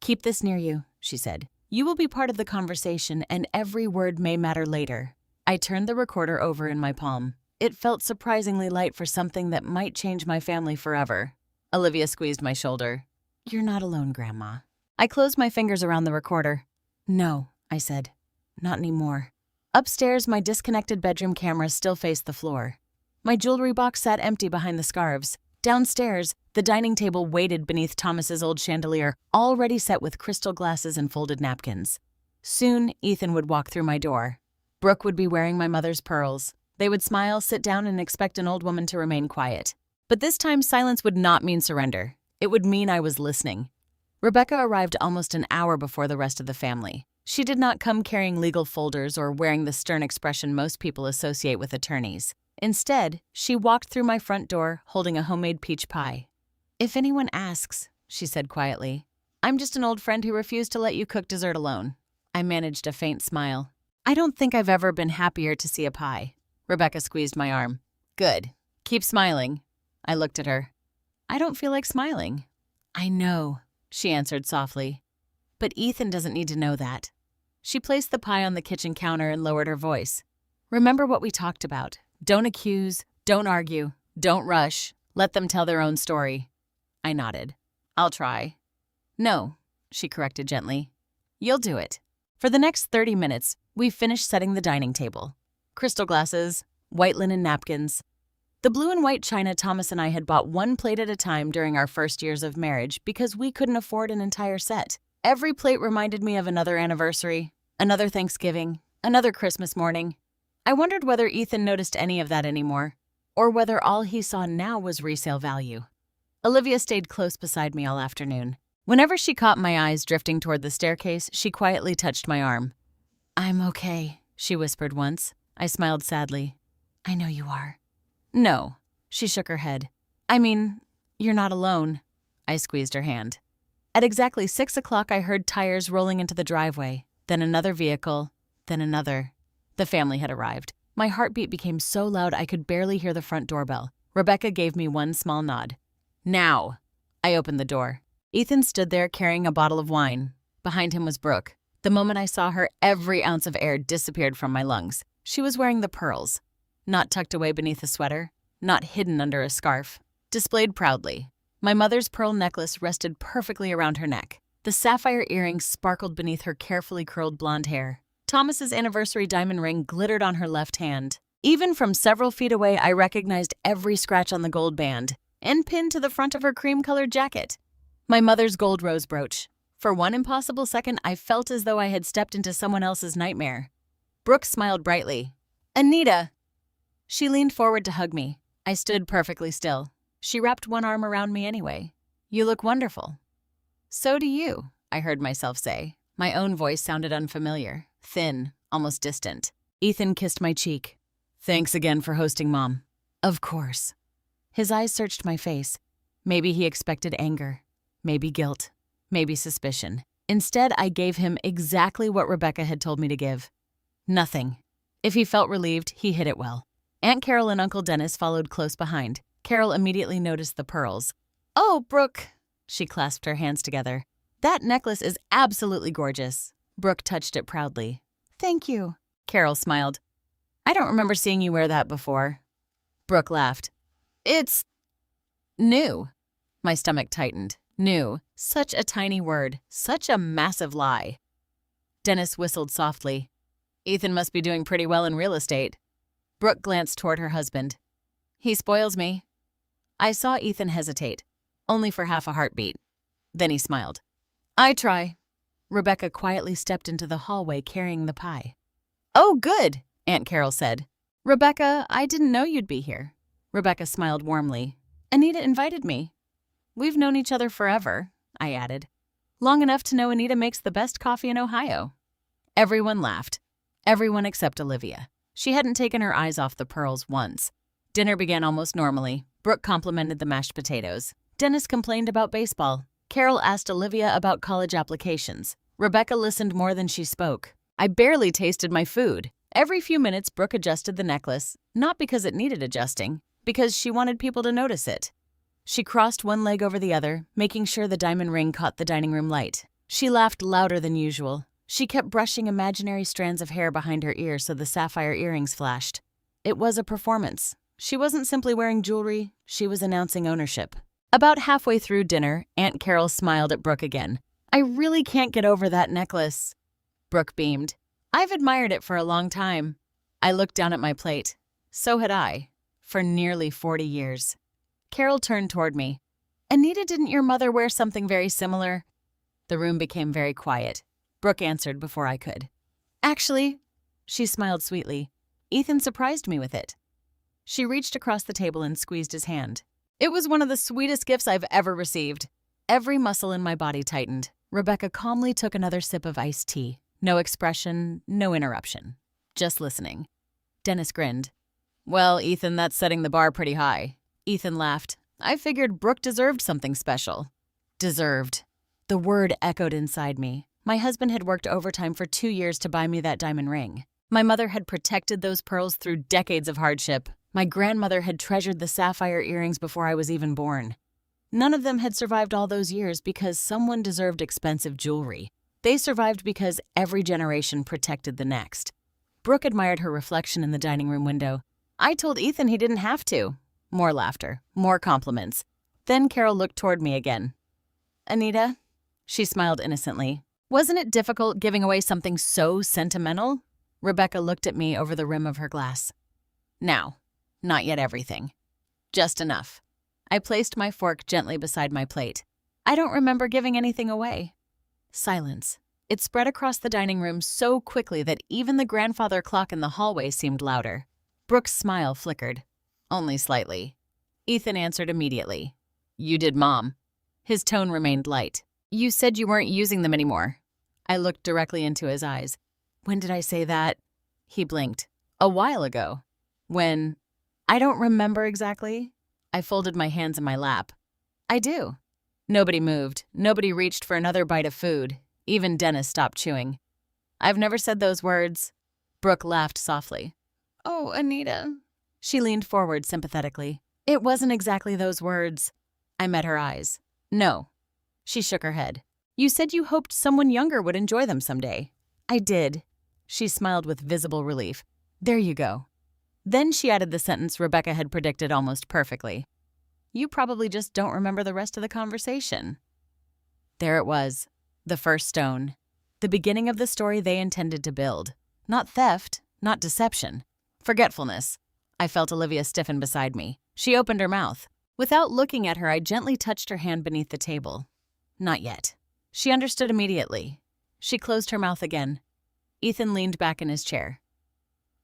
A: "Keep this near you," she said. "You will be part of the conversation, and every word may matter later." I turned the recorder over in my palm. It felt surprisingly light for something that might change my family forever. Olivia squeezed my shoulder. "You're not alone, Grandma." I closed my fingers around the recorder. "No," I said. "Not anymore." Upstairs, my disconnected bedroom camera still faced the floor. My jewelry box sat empty behind the scarves. Downstairs, the dining table waited beneath Thomas's old chandelier, already set with crystal glasses and folded napkins. Soon, Ethan would walk through my door. Brooke would be wearing my mother's pearls. They would smile, sit down, and expect an old woman to remain quiet. But this time, silence would not mean surrender. It would mean I was listening. Rebecca arrived almost an hour before the rest of the family. She did not come carrying legal folders or wearing the stern expression most people associate with attorneys. Instead, she walked through my front door holding a homemade peach pie. "If anyone asks," she said quietly, "I'm just an old friend who refused to let you cook dessert alone." I managed a faint smile. "I don't think I've ever been happier to see a pie." Rebecca squeezed my arm. "Good. Keep smiling." I looked at her. "I don't feel like smiling." "I know," she answered softly. "But Ethan doesn't need to know that." She placed the pie on the kitchen counter and lowered her voice. "Remember what we talked about. Don't accuse, don't argue, don't rush. Let them tell their own story." I nodded. "I'll try." "No," she corrected gently. "You'll do it." For the next 30 minutes, we finished setting the dining table. Crystal glasses, white linen napkins. The blue and white china Thomas and I had bought one plate at a time during our first years of marriage because we couldn't afford an entire set. Every plate reminded me of another anniversary, another Thanksgiving, another Christmas morning. I wondered whether Ethan noticed any of that anymore, or whether all he saw now was resale value. Olivia stayed close beside me all afternoon. Whenever she caught my eyes drifting toward the staircase, she quietly touched my arm. "I'm okay," she whispered once. I smiled sadly. "I know you are." "No," she shook her head. "I mean, you're not alone." I squeezed her hand. At exactly 6 o'clock, I heard tires rolling into the driveway, then another vehicle, then another. The family had arrived. My heartbeat became so loud I could barely hear the front doorbell. Rebecca gave me one small nod. "Now!" I opened the door. Ethan stood there carrying a bottle of wine. Behind him was Brooke. The moment I saw her, every ounce of air disappeared from my lungs. She was wearing the pearls. Not tucked away beneath a sweater, not hidden under a scarf. Displayed proudly. My mother's pearl necklace rested perfectly around her neck. The sapphire earrings sparkled beneath her carefully curled blonde hair. Thomas's anniversary diamond ring glittered on her left hand. Even from several feet away, I recognized every scratch on the gold band and pinned to the front of her cream-colored jacket. My mother's gold rose brooch. For one impossible second, I felt as though I had stepped into someone else's nightmare. Brooke smiled brightly. "Anita!" She leaned forward to hug me. I stood perfectly still. She wrapped one arm around me anyway. "You look wonderful." "So do you," I heard myself say. My own voice sounded unfamiliar, thin, almost distant. Ethan kissed my cheek. "Thanks again for hosting, Mom." "Of course." His eyes searched my face. Maybe he expected anger. Maybe guilt. Maybe suspicion. Instead, I gave him exactly what Rebecca had told me to give. Nothing. If he felt relieved, he hid it well. Aunt Carol and Uncle Dennis followed close behind. Carol immediately noticed the pearls. "Oh, Brooke," she clasped her hands together. "That necklace is absolutely gorgeous." Brooke touched it proudly. "Thank you." Carol smiled. "I don't remember seeing you wear that before." Brooke laughed. "It's new." My stomach tightened. New. Such a tiny word. Such a massive lie. Dennis whistled softly. "Ethan must be doing pretty well in real estate." Brooke glanced toward her husband. "He spoils me." I saw Ethan hesitate, only for half a heartbeat. Then he smiled. "I try." Rebecca quietly stepped into the hallway carrying the pie. "Oh, good," Aunt Carol said. "Rebecca, I didn't know you'd be here." Rebecca smiled warmly. "Anita invited me." "We've known each other forever," I added. "Long enough to know Anita makes the best coffee in Ohio." Everyone laughed. Everyone except Olivia. She hadn't taken her eyes off the pearls once. Dinner began almost normally. Brooke complimented the mashed potatoes. Dennis complained about baseball. Carol asked Olivia about college applications. Rebecca listened more than she spoke. I barely tasted my food. Every few minutes, Brooke adjusted the necklace, not because it needed adjusting, because she wanted people to notice it. She crossed one leg over the other, making sure the diamond ring caught the dining room light. She laughed louder than usual. She kept brushing imaginary strands of hair behind her ear so the sapphire earrings flashed. It was a performance. She wasn't simply wearing jewelry, she was announcing ownership. About halfway through dinner, Aunt Carol smiled at Brooke again. I really can't get over that necklace. Brooke beamed. I've admired it for a long time. I looked down at my plate. So had I, for nearly 40 years. Carol turned toward me. Anita, didn't your mother wear something very similar? The room became very quiet. Brooke answered before I could. Actually, she smiled sweetly. Ethan surprised me with it. She reached across the table and squeezed his hand. It was one of the sweetest gifts I've ever received. Every muscle in my body tightened. Rebecca calmly took another sip of iced tea. No expression, no interruption. Just listening. Dennis grinned. Well, Ethan, that's setting the bar pretty high. Ethan laughed. I figured Brooke deserved something special. Deserved. The word echoed inside me. My husband had worked overtime for 2 years to buy me that diamond ring. My mother had protected those pearls through decades of hardship. My grandmother had treasured the sapphire earrings before I was even born. None of them had survived all those years because someone deserved expensive jewelry. They survived because every generation protected the next. Brooke admired her reflection in the dining room window. I told Ethan he didn't have to. More laughter, more compliments. Then Carol looked toward me again. Anita? She smiled innocently. Wasn't it difficult giving away something so sentimental? Rebecca looked at me over the rim of her glass. Now, not yet everything. Just enough. I placed my fork gently beside my plate. I don't remember giving anything away. Silence. It spread across the dining room so quickly that even the grandfather clock in the hallway seemed louder. Brooke's smile flickered. Only slightly. Ethan answered immediately. You did, Mom. His tone remained light. You said you weren't using them anymore. I looked directly into his eyes. When did I say that? He blinked. A while ago. When? I don't remember exactly. I folded my hands in my lap. I do. Nobody moved. Nobody reached for another bite of food. Even Dennis stopped chewing. I've never said those words. Brooke laughed softly. Oh, Anita. She leaned forward sympathetically. It wasn't exactly those words. I met her eyes. No. She shook her head. You said you hoped someone younger would enjoy them someday. I did. She smiled with visible relief. There you go. Then she added the sentence Rebecca had predicted almost perfectly. You probably just don't remember the rest of the conversation. There it was. The first stone. The beginning of the story they intended to build. Not theft, not deception. Forgetfulness. I felt Olivia stiffen beside me. She opened her mouth. Without looking at her, I gently touched her hand beneath the table. Not yet. She understood immediately. She closed her mouth again. Ethan leaned back in his chair.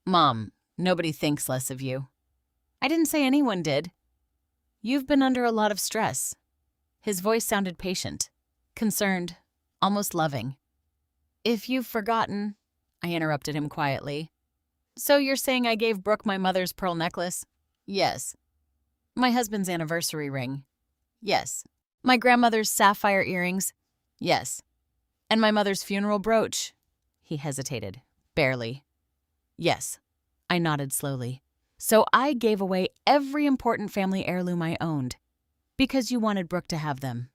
A: Mom, nobody thinks less of you. I didn't say anyone did. You've been under a lot of stress. His voice sounded patient, concerned, almost loving. If you've forgotten, I interrupted him quietly. So you're saying I gave Brooke my mother's pearl necklace? Yes. My husband's anniversary ring? Yes. My grandmother's sapphire earrings? Yes. And my mother's funeral brooch? He hesitated. Barely. Yes. I nodded slowly. So I gave away every important family heirloom I owned. Because you wanted Brooke to have them.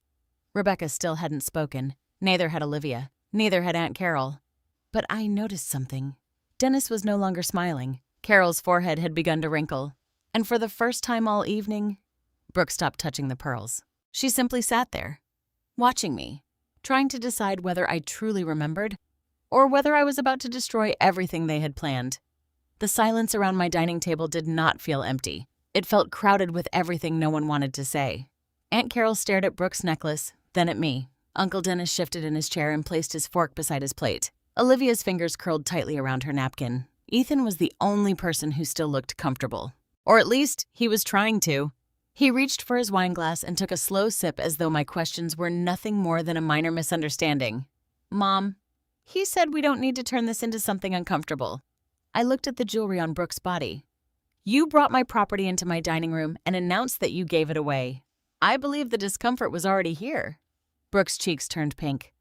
A: Rebecca still hadn't spoken. Neither had Olivia. Neither had Aunt Carol. But I noticed something. Dennis was no longer smiling. Carol's forehead had begun to wrinkle. And for the first time all evening, Brooke stopped touching the pearls. She simply sat there, watching me, trying to decide whether I truly remembered or whether I was about to destroy everything they had planned. The silence around my dining table did not feel empty. It felt crowded with everything no one wanted to say. Aunt Carol stared at Brooke's necklace, then at me. Uncle Dennis shifted in his chair and placed his fork beside his plate. Olivia's fingers curled tightly around her napkin. Ethan was the only person who still looked comfortable. Or at least, he was trying to. He reached for his wine glass and took a slow sip as though my questions were nothing more than a minor misunderstanding. Mom, he said we don't need to turn this into something uncomfortable. I looked at the jewelry on Brooke's body. You brought my property into my dining room and announced that you gave it away. I believe the discomfort was already here. Brooke's cheeks turned pink.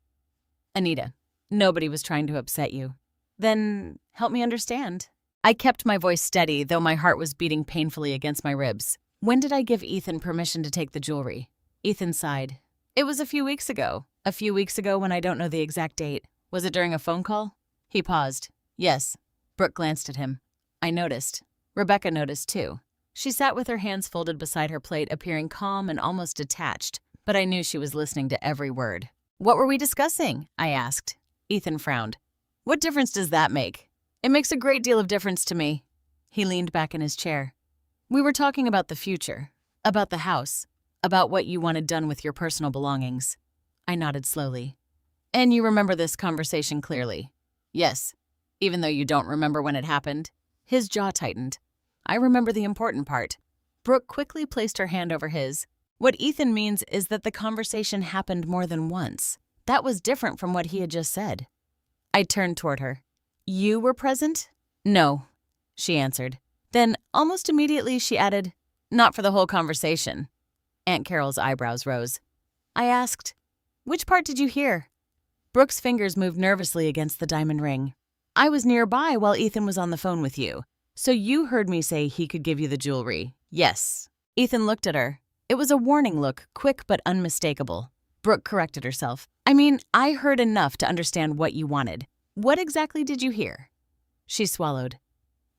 A: Anita, nobody was trying to upset you. Then help me understand. I kept my voice steady, though my heart was beating painfully against my ribs. When did I give Ethan permission to take the jewelry? Ethan sighed. It was a few weeks ago. A few weeks ago when I don't know the exact date. Was it during a phone call? He paused. Yes. Brooke glanced at him. I noticed. Rebecca noticed too. She sat with her hands folded beside her plate, appearing calm and almost detached, but I knew she was listening to every word. What were we discussing? I asked. Ethan frowned. What difference does that make? It makes a great deal of difference to me. He leaned back in his chair. We were talking about the future, about the house, about what you wanted done with your personal belongings. I nodded slowly. And you remember this conversation clearly? Yes, even though you don't remember when it happened. His jaw tightened. I remember the important part. Brooke quickly placed her hand over his. What Ethan means is that the conversation happened more than once. That was different from what he had just said. I turned toward her. You were present? No, she answered. Then, almost immediately, she added, not for the whole conversation. Aunt Carol's eyebrows rose. I asked, which part did you hear? Brooke's fingers moved nervously against the diamond ring. I was nearby while Ethan was on the phone with you. So you heard me say he could give you the jewelry. Yes. Ethan looked at her. It was a warning look, quick but unmistakable. Brooke corrected herself. I mean, I heard enough to understand what you wanted. What exactly did you hear? She swallowed.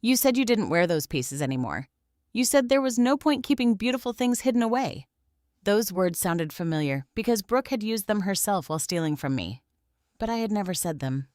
A: You said you didn't wear those pieces anymore. You said there was no point keeping beautiful things hidden away. Those words sounded familiar because Brooke had used them herself while stealing from me. But I had never said them.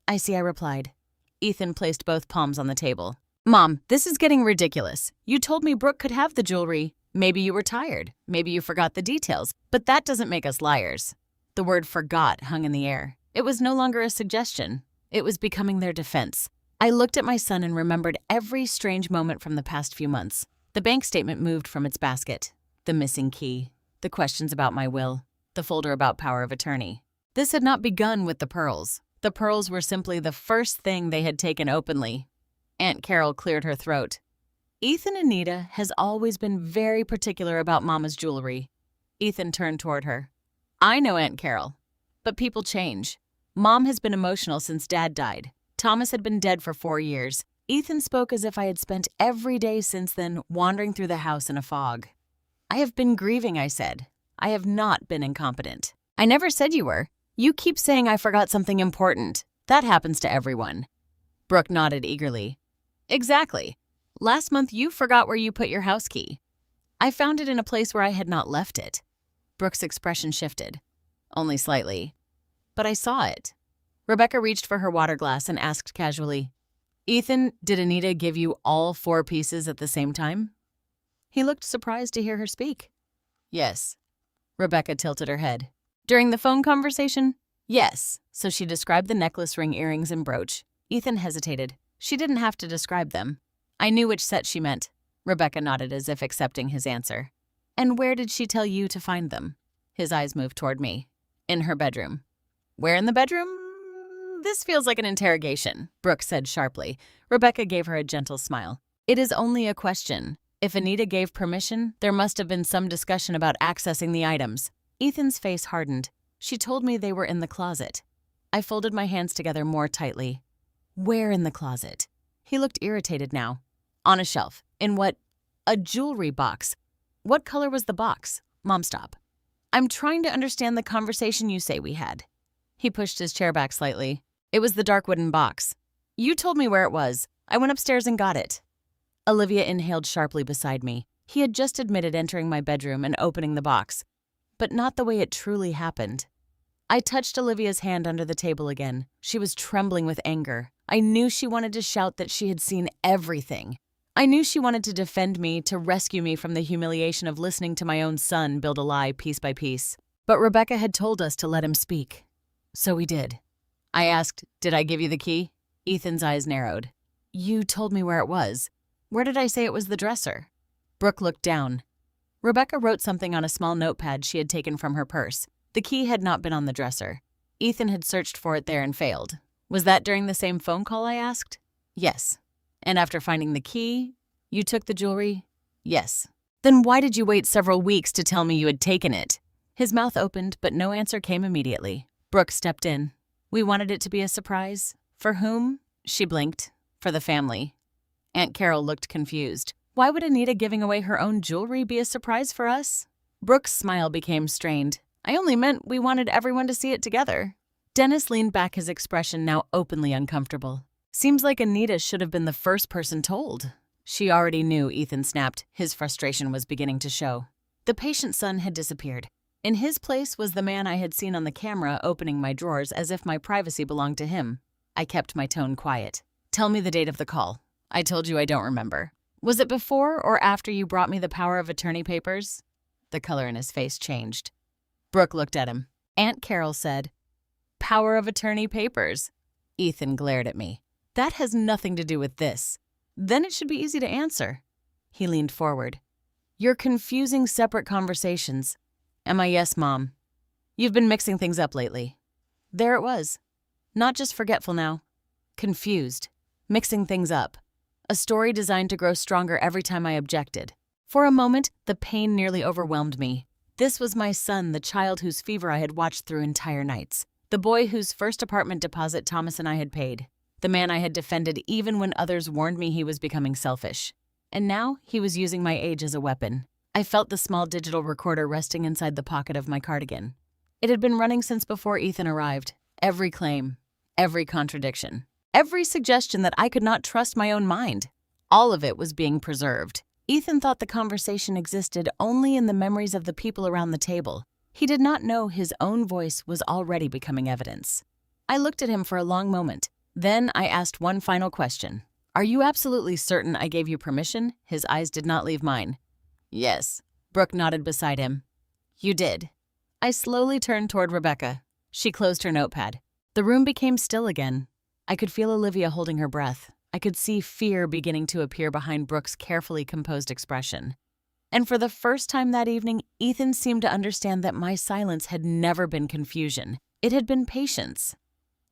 A: I see, I replied. Ethan placed both palms on the table. Mom, this is getting ridiculous. You told me Brooke could have the jewelry. Maybe you were tired. Maybe you forgot the details. But that doesn't make us liars. The word forgot hung in the air. It was no longer a suggestion. It was becoming their defense. I looked at my son and remembered every strange moment from the past few months. The bank statement moved from its basket. The missing key. The questions about my will. The folder about power of attorney. This had not begun with the pearls. The pearls were simply the first thing they had taken openly. Aunt Carol cleared her throat. Ethan and Anita has always been very particular about Mama's jewelry. Ethan turned toward her. I know Aunt Carol, but people change. Mom has been emotional since Dad died. Thomas had been dead for 4 years. Ethan spoke as if I had spent every day since then wandering through the house in a fog. I have been grieving, I said. I have not been incompetent. I never said you were. You keep saying I forgot something important. That happens to everyone. Brooke nodded eagerly. Exactly. Last month you forgot where you put your house key. I found it in a place where I had not left it. Brooke's expression shifted. Only slightly. But I saw it. Rebecca reached for her water glass and asked casually, Ethan, did Anita give you all 4 pieces at the same time? He looked surprised to hear her speak. Yes. Rebecca tilted her head. During the phone conversation? Yes. So she described the necklace, ring, earrings, and brooch. Ethan hesitated. She didn't have to describe them. I knew which set she meant. Rebecca nodded as if accepting his answer. And where did she tell you to find them? His eyes moved toward me. In her bedroom. Where in the bedroom? This feels like an interrogation, Brooke said sharply. Rebecca gave her a gentle smile. It is only a question. If Anita gave permission, there must have been some discussion about accessing the items. Ethan's face hardened. She told me they were in the closet. I folded my hands together more tightly. Where in the closet? He looked irritated now. On a shelf. In what? A jewelry box. What color was the box? Mom, stop. I'm trying to understand the conversation you say we had. He pushed his chair back slightly. It was the dark wooden box. You told me where it was. I went upstairs and got it. Olivia inhaled sharply beside me. He had just admitted entering my bedroom and opening the box, but not the way it truly happened. I touched Olivia's hand under the table again. She was trembling with anger. I knew she wanted to shout that she had seen everything. I knew she wanted to defend me, to rescue me from the humiliation of listening to my own son build a lie piece by piece. But Rebecca had told us to let him speak. So we did. I asked, did I give you the key? Ethan's eyes narrowed. You told me where it was. Where did I say it was the dresser? Brooke looked down. Rebecca wrote something on a small notepad she had taken from her purse. The key had not been on the dresser. Ethan had searched for it there and failed. Was that during the same phone call, I asked? Yes. And after finding the key, you took the jewelry? Yes. Then why did you wait several weeks to tell me you had taken it? His mouth opened, but no answer came immediately. Brooke stepped in. We wanted it to be a surprise. For whom? She blinked. For the family. Aunt Carol looked confused. Why would Anita giving away her own jewelry be a surprise for us? Brooke's smile became strained. I only meant we wanted everyone to see it together. Dennis leaned back, his expression now openly uncomfortable. Seems like Anita should have been the first person told. She already knew, Ethan snapped. His frustration was beginning to show. The patient son had disappeared. In his place was the man I had seen on the camera opening my drawers as if my privacy belonged to him. I kept my tone quiet. "Tell me the date of the call." "I told you I don't remember." "Was it before or after you brought me the power of attorney papers?" The color in his face changed. Brooke looked at him. Aunt Carol said, "Power of attorney papers." Ethan glared at me. "That has nothing to do with this." "Then it should be easy to answer." He leaned forward. "You're confusing separate conversations." "Am I?" "Yes, Mom. You've been mixing things up lately." There it was. Not just forgetful now. Confused. Mixing things up. A story designed to grow stronger every time I objected. For a moment, the pain nearly overwhelmed me. This was my son, the child whose fever I had watched through entire nights. The boy whose first apartment deposit Thomas and I had paid. The man I had defended even when others warned me he was becoming selfish. And now he was using my age as a weapon. I felt the small digital recorder resting inside the pocket of my cardigan. It had been running since before Ethan arrived. Every claim, every contradiction, every suggestion that I could not trust my own mind. All of it was being preserved. Ethan thought the conversation existed only in the memories of the people around the table. He did not know his own voice was already becoming evidence. I looked at him for a long moment. Then I asked one final question. "Are you absolutely certain I gave you permission?" His eyes did not leave mine. "Yes." Brooke nodded beside him. "You did." I slowly turned toward Rebecca. She closed her notepad. The room became still again. I could feel Olivia holding her breath. I could see fear beginning to appear behind Brooke's carefully composed expression. And for the first time that evening, Ethan seemed to understand that my silence had never been confusion. It had been patience.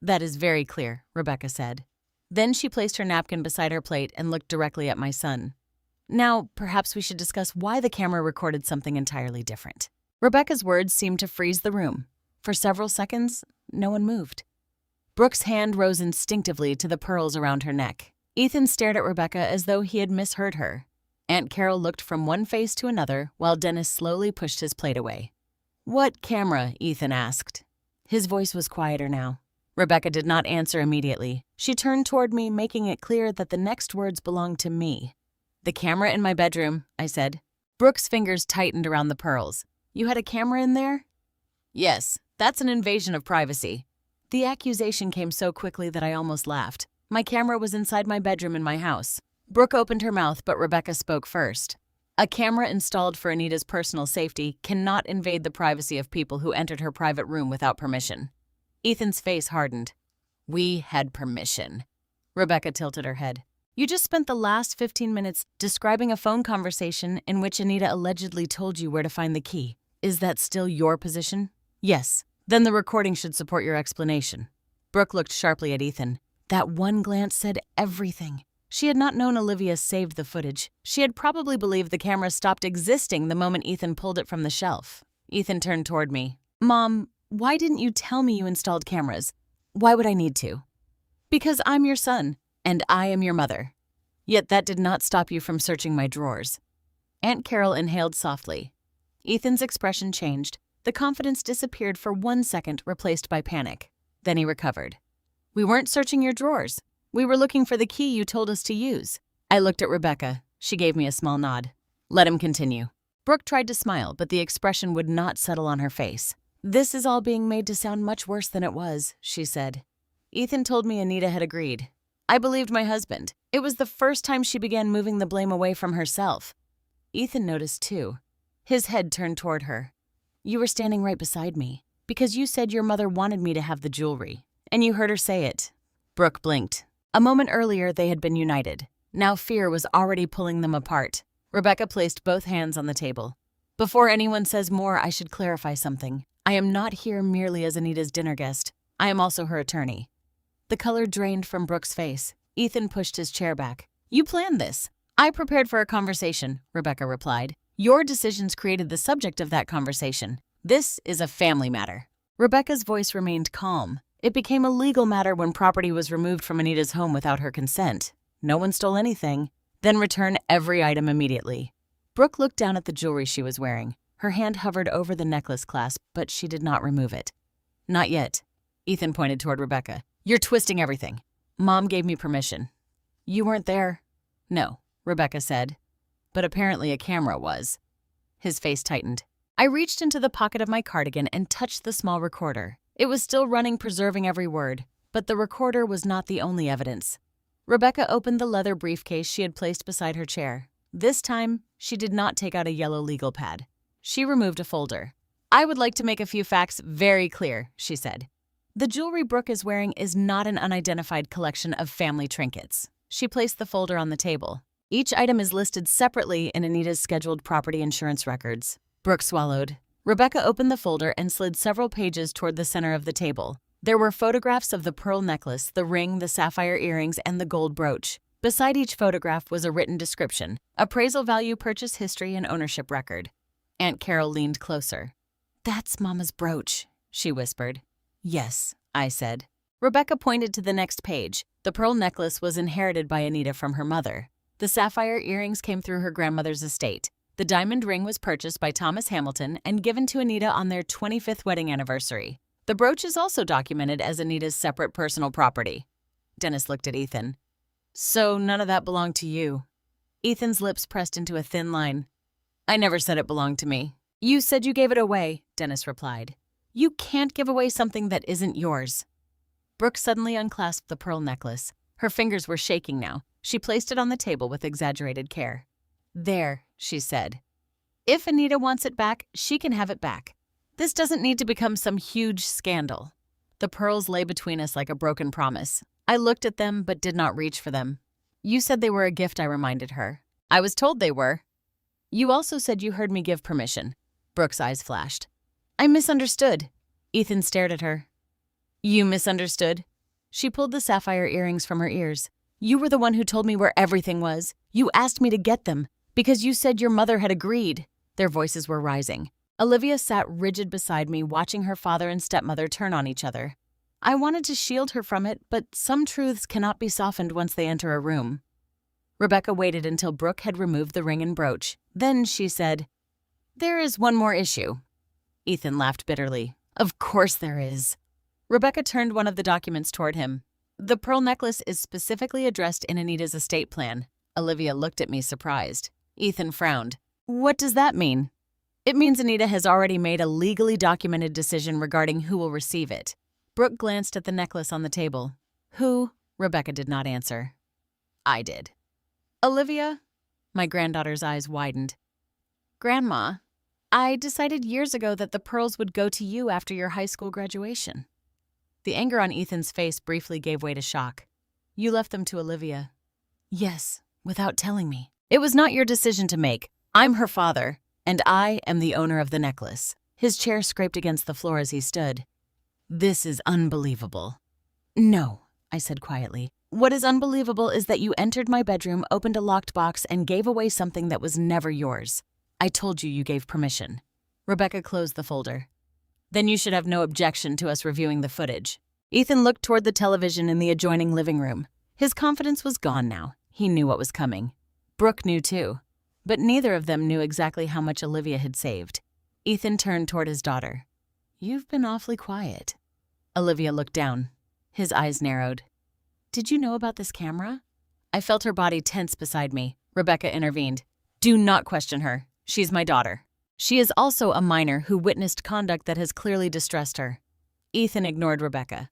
A: "That is very clear," Rebecca said. Then she placed her napkin beside her plate and looked directly at my son. "Now, perhaps we should discuss why the camera recorded something entirely different." Rebecca's words seemed to freeze the room. For several seconds, no one moved. Brooke's hand rose instinctively to the pearls around her neck. Ethan stared at Rebecca as though he had misheard her. Aunt Carol looked from one face to another while Dennis slowly pushed his plate away. "What camera?" Ethan asked. His voice was quieter now. Rebecca did not answer immediately. She turned toward me, making it clear that the next words belonged to me. "The camera in my bedroom," I said. Brooke's fingers tightened around the pearls. "You had a camera in there?" "Yes, that's an invasion of privacy." The accusation came so quickly that I almost laughed. My camera was inside my bedroom in my house. Brooke opened her mouth, but Rebecca spoke first. "A camera installed for Anita's personal safety cannot invade the privacy of people who entered her private room without permission." Ethan's face hardened. "We had permission." Rebecca tilted her head. "You just spent the last 15 minutes describing a phone conversation in which Anita allegedly told you where to find the key. Is that still your position?" "Yes." "Then the recording should support your explanation." Brooke looked sharply at Ethan. That one glance said everything. She had not known Olivia saved the footage. She had probably believed the camera stopped existing the moment Ethan pulled it from the shelf. Ethan turned toward me. "Mom, why didn't you tell me you installed cameras? Why would I need to?" "Because I'm your son, and I am your mother." "Yet that did not stop you from searching my drawers." Aunt Carol inhaled softly. Ethan's expression changed. The confidence disappeared for 1 second, replaced by panic. Then he recovered. "We weren't searching your drawers. We were looking for the key you told us to use." I looked at Rebecca. She gave me a small nod. "Let him continue." Brooke tried to smile, but the expression would not settle on her face. "This is all being made to sound much worse than it was," she said. "Ethan told me Anita had agreed. I believed my husband. It was the first time she began moving the blame away from herself." Ethan noticed too. His head turned toward her. "You were standing right beside me, because you said your mother wanted me to have the jewelry, and you heard her say it." Brooke blinked. A moment earlier, they had been united. Now fear was already pulling them apart. Rebecca placed both hands on the table. "Before anyone says more, I should clarify something. I am not here merely as Anita's dinner guest. I am also her attorney." The color drained from Brooke's face. Ethan pushed his chair back. "You planned this." "I prepared for a conversation," Rebecca replied. "Your decisions created the subject of that conversation. This is a family matter." Rebecca's voice remained calm. It became a legal matter when property was removed from Anita's home without her consent. No one stole anything. Then return every item immediately. Brooke looked down at the jewelry she was wearing. Her hand hovered over the necklace clasp, but she did not remove it. "Not yet." Ethan pointed toward Rebecca. "You're twisting everything. Mom gave me permission." "You weren't there." "No," Rebecca said. "But apparently a camera was." His face tightened. I reached into the pocket of my cardigan and touched the small recorder. It was still running, preserving every word, but the recorder was not the only evidence. Rebecca opened the leather briefcase she had placed beside her chair. This time, she did not take out a yellow legal pad. She removed a folder. "I would like to make a few facts very clear," she said. "The jewelry Brooke is wearing is not an unidentified collection of family trinkets." She placed the folder on the table. "Each item is listed separately in Anita's scheduled property insurance records." Brooke swallowed. Rebecca opened the folder and slid several pages toward the center of the table. There were photographs of the pearl necklace, the ring, the sapphire earrings, and the gold brooch. Beside each photograph was a written description, appraisal value, purchase history, and ownership record. Aunt Carol leaned closer. "That's Mama's brooch," she whispered. "Yes," I said. Rebecca pointed to the next page. The pearl necklace was inherited by Anita from her mother. The sapphire earrings came through her grandmother's estate. The diamond ring was purchased by Thomas Hamilton and given to Anita on their 25th wedding anniversary. The brooch is also documented as Anita's separate personal property. Dennis looked at Ethan. "So none of that belonged to you?" Ethan's lips pressed into a thin line. "I never said it belonged to me." "You said you gave it away," Dennis replied. "You can't give away something that isn't yours." Brooke suddenly unclasped the pearl necklace. Her fingers were shaking now. She placed it on the table with exaggerated care. "There," she said. "If Anita wants it back, she can have it back. This doesn't need to become some huge scandal." The pearls lay between us like a broken promise. I looked at them but did not reach for them. "You said they were a gift," I reminded her. "I was told they were." "You also said you heard me give permission." Brooke's eyes flashed. "I misunderstood." Ethan stared at her. "You misunderstood?" She pulled the sapphire earrings from her ears. "You were the one who told me where everything was. You asked me to get them because you said your mother had agreed." Their voices were rising. Olivia sat rigid beside me, watching her father and stepmother turn on each other. I wanted to shield her from it, but some truths cannot be softened once they enter a room. Rebecca waited until Brooke had removed the ring and brooch. Then she said, "There is one more issue." Ethan laughed bitterly. "Of course there is." Rebecca turned one of the documents toward him. "The pearl necklace is specifically addressed in Anita's estate plan." Olivia looked at me surprised. Ethan frowned. "What does that mean?" "It means Anita has already made a legally documented decision regarding who will receive it." Brooke glanced at the necklace on the table. "Who?" Rebecca did not answer. I did. "Olivia?" My granddaughter's eyes widened. "Grandma, I decided years ago that the pearls would go to you after your high school graduation." The anger on Ethan's face briefly gave way to shock. "You left them to Olivia." "Yes, without telling me." "It was not your decision to make. I'm her father, and I am the owner of the necklace." His chair scraped against the floor as he stood. "This is unbelievable." "No," I said quietly. "What is unbelievable is that you entered my bedroom, opened a locked box, and gave away something that was never yours. I told you gave permission." Rebecca closed the folder. "Then you should have no objection to us reviewing the footage." Ethan looked toward the television in the adjoining living room. His confidence was gone now. He knew what was coming. Brooke knew too. But neither of them knew exactly how much Olivia had saved. Ethan turned toward his daughter. "You've been awfully quiet." Olivia looked down. His eyes narrowed. "Did you know about this camera?" I felt her body tense beside me. Rebecca intervened. "Do not question her. She's my daughter. She is also a minor who witnessed conduct that has clearly distressed her." Ethan ignored Rebecca.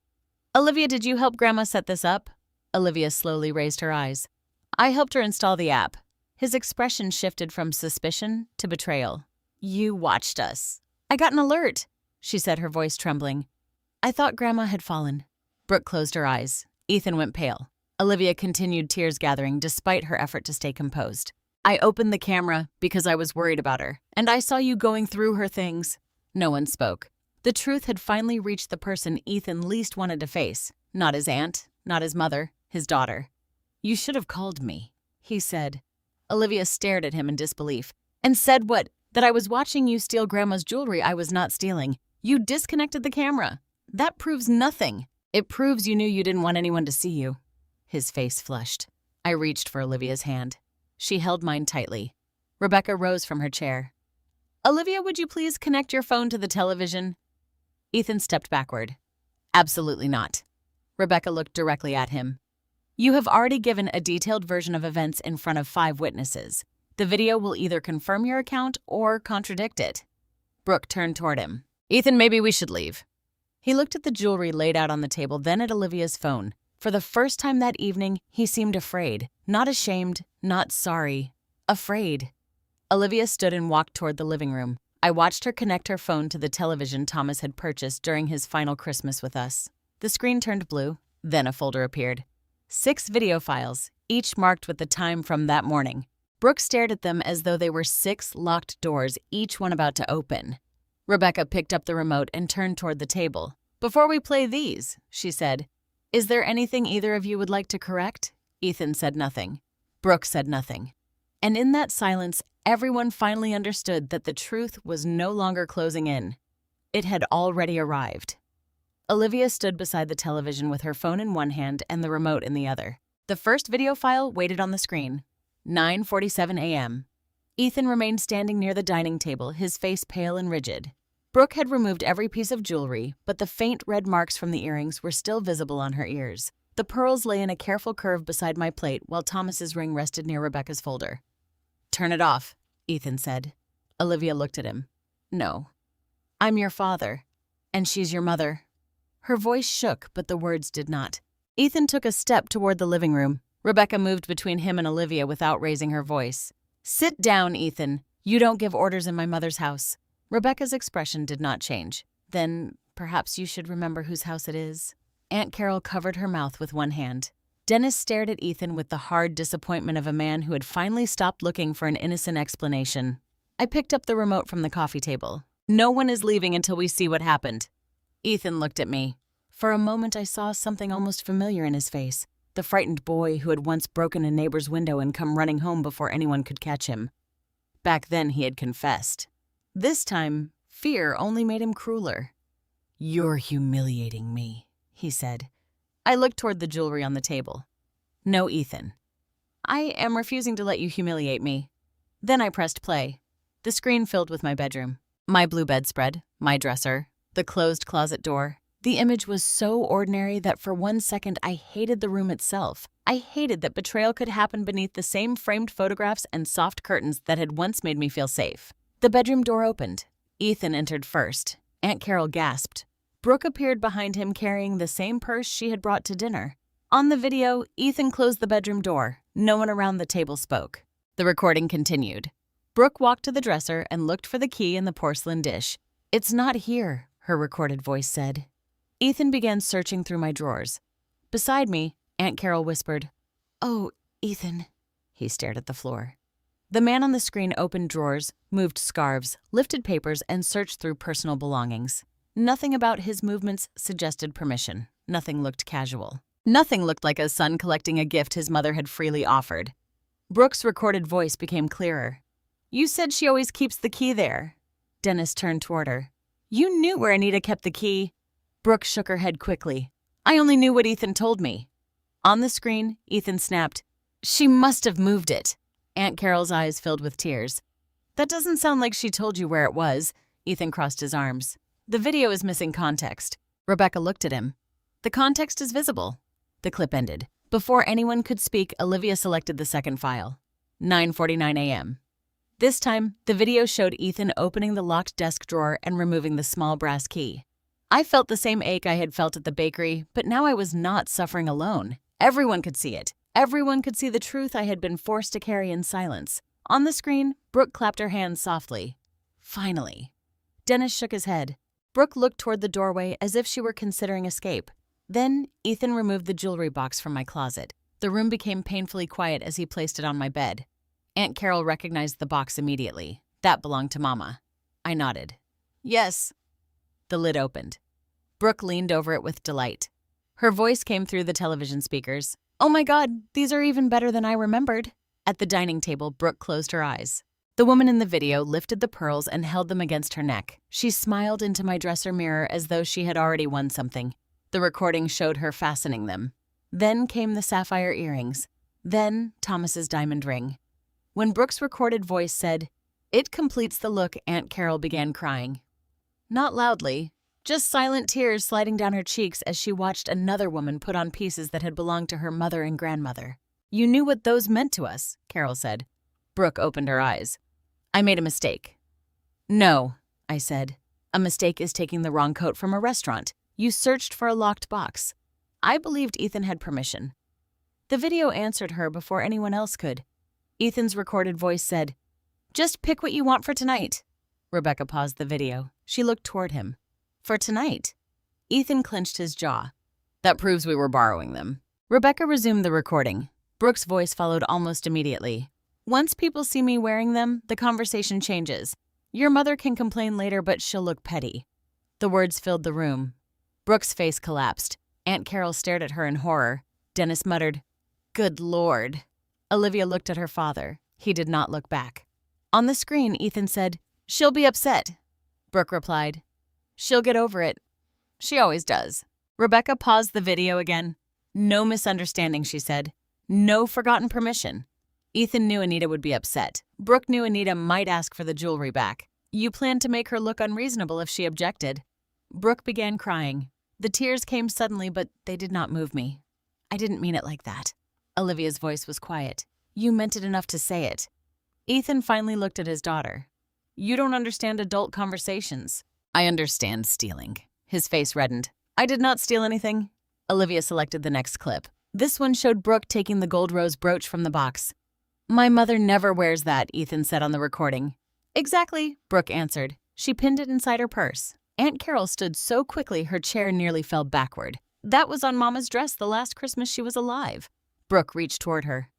A: "Olivia, did you help Grandma set this up?" Olivia slowly raised her eyes. "I helped her install the app." His expression shifted from suspicion to betrayal. "You watched us." "I got an alert," she said, her voice trembling. "I thought Grandma had fallen." Brooke closed her eyes. Ethan went pale. Olivia continued, tears gathering despite her effort to stay composed. "I opened the camera because I was worried about her, and I saw you going through her things." No one spoke. The truth had finally reached the person Ethan least wanted to face. Not his aunt, not his mother, his daughter. "You should have called me," he said. Olivia stared at him in disbelief. "And said what? That I was watching you steal Grandma's jewelry I was not stealing. You disconnected the camera. That proves nothing. It proves you knew you didn't want anyone to see you." His face flushed. I reached for Olivia's hand. She held mine tightly. Rebecca rose from her chair. "Olivia, would you please connect your phone to the television?" Ethan stepped backward. "Absolutely not." Rebecca looked directly at him. "You have already given a detailed version of events in front of 5 witnesses. The video will either confirm your account or contradict it." Brooke turned toward him. "Ethan, maybe we should leave." He looked at the jewelry laid out on the table, then at Olivia's phone. For the first time that evening, he seemed afraid. Not ashamed, not sorry. Afraid. Olivia stood and walked toward the living room. I watched her connect her phone to the television Thomas had purchased during his final Christmas with us. The screen turned blue, then a folder appeared. 6 video files, each marked with the time from that morning. Brooke stared at them as though they were 6 locked doors, each one about to open. Rebecca picked up the remote and turned toward the table. "Before we play these," she said, "is there anything either of you would like to correct?" Ethan said nothing. Brooke said nothing. And in that silence, everyone finally understood that the truth was no longer closing in. It had already arrived. Olivia stood beside the television with her phone in one hand and the remote in the other. The first video file waited on the screen. 9:47 a.m. Ethan remained standing near the dining table, his face pale and rigid. Brooke had removed every piece of jewelry, but the faint red marks from the earrings were still visible on her ears. The pearls lay in a careful curve beside my plate while Thomas's ring rested near Rebecca's folder. "Turn it off," Ethan said. Olivia looked at him. "No. I'm your father, and she's your mother." Her voice shook, but the words did not. Ethan took a step toward the living room. Rebecca moved between him and Olivia without raising her voice. "Sit down, Ethan. You don't give orders in my mother's house." Rebecca's expression did not change. "Then perhaps you should remember whose house it is." Aunt Carol covered her mouth with one hand. Dennis stared at Ethan with the hard disappointment of a man who had finally stopped looking for an innocent explanation. I picked up the remote from the coffee table. "No one is leaving until we see what happened." Ethan looked at me. For a moment I saw something almost familiar in his face. The frightened boy who had once broken a neighbor's window and come running home before anyone could catch him. Back then he had confessed. This time, fear only made him crueler. "You're humiliating me," he said. I looked toward the jewelry on the table. "No, Ethan. I am refusing to let you humiliate me." Then I pressed play. The screen filled with my bedroom. My blue bedspread, my dresser, the closed closet door. The image was so ordinary that for one second I hated the room itself. I hated that betrayal could happen beneath the same framed photographs and soft curtains that had once made me feel safe. The bedroom door opened. Ethan entered first. Aunt Carol gasped. Brooke appeared behind him carrying the same purse she had brought to dinner. On the video, Ethan closed the bedroom door. No one around the table spoke. The recording continued. Brooke walked to the dresser and looked for the key in the porcelain dish. "It's not here," her recorded voice said. Ethan began searching through my drawers. Beside me, Aunt Carol whispered, "Oh, Ethan." He stared at the floor. The man on the screen opened drawers, moved scarves, lifted papers, and searched through personal belongings. Nothing about his movements suggested permission. Nothing looked casual. Nothing looked like a son collecting a gift his mother had freely offered. Brooke's recorded voice became clearer. "You said she always keeps the key there." Dennis turned toward her. "You knew where Anita kept the key." Brooke shook her head quickly. "I only knew what Ethan told me." On the screen, Ethan snapped, "She must have moved it." Aunt Carol's eyes filled with tears. "That doesn't sound like she told you where it was." Ethan crossed his arms. "The video is missing context." Rebecca looked at him. "The context is visible." The clip ended. Before anyone could speak, Olivia selected the second file. 9:49 a.m. This time, the video showed Ethan opening the locked desk drawer and removing the small brass key. I felt the same ache I had felt at the bakery, but now I was not suffering alone. Everyone could see it. Everyone could see the truth I had been forced to carry in silence. On the screen, Brooke clapped her hands softly. Finally. Dennis shook his head. Brooke looked toward the doorway as if she were considering escape. Then, Ethan removed the jewelry box from my closet. The room became painfully quiet as he placed it on my bed. Aunt Carol recognized the box immediately. That belonged to Mama. I nodded. "Yes." The lid opened. Brooke leaned over it with delight. Her voice came through the television speakers. "Oh my God, these are even better than I remembered." At the dining table, Brooke closed her eyes. The woman in the video lifted the pearls and held them against her neck. She smiled into my dresser mirror as though she had already won something. The recording showed her fastening them. Then came the sapphire earrings. Then Thomas's diamond ring. When Brooke's recorded voice said, "It completes the look," Aunt Carol began crying. Not loudly, just silent tears sliding down her cheeks as she watched another woman put on pieces that had belonged to her mother and grandmother. "You knew what those meant to us," Carol said. Brooke opened her eyes. "I made a mistake." "No," I said. A mistake is taking the wrong coat from a restaurant. You searched for a locked box. I believed Ethan had permission. The video answered her before anyone else could. Ethan's recorded voice said, "Just pick what you want for tonight." Rebecca paused the video. She looked toward him. "For tonight?" Ethan clenched his jaw. "That proves we were borrowing them." Rebecca resumed the recording. Brooke's voice followed almost immediately. "Once people see me wearing them, the conversation changes. Your mother can complain later, but she'll look petty." The words filled the room. Brooke's face collapsed. Aunt Carol stared at her in horror. Dennis muttered, "Good Lord." Olivia looked at her father. He did not look back. On the screen, Ethan said, "She'll be upset." Brooke replied, "She'll get over it. She always does." Rebecca paused the video again. "No misunderstanding," she said. "No forgotten permission." Ethan knew Anita would be upset. Brooke knew Anita might ask for the jewelry back. You planned to make her look unreasonable if she objected. Brooke began crying. The tears came suddenly, but they did not move me. "I didn't mean it like that." Olivia's voice was quiet. "You meant it enough to say it." Ethan finally looked at his daughter. "You don't understand adult conversations." "I understand stealing." His face reddened. "I did not steal anything." Olivia selected the next clip. This one showed Brooke taking the gold rose brooch from the box. "My mother never wears that," Ethan said on the recording. "Exactly," Brooke answered. "She pinned it inside her purse." Aunt Carol stood so quickly her chair nearly fell backward. "That was on Mama's dress the last Christmas she was alive." Brooke reached toward her.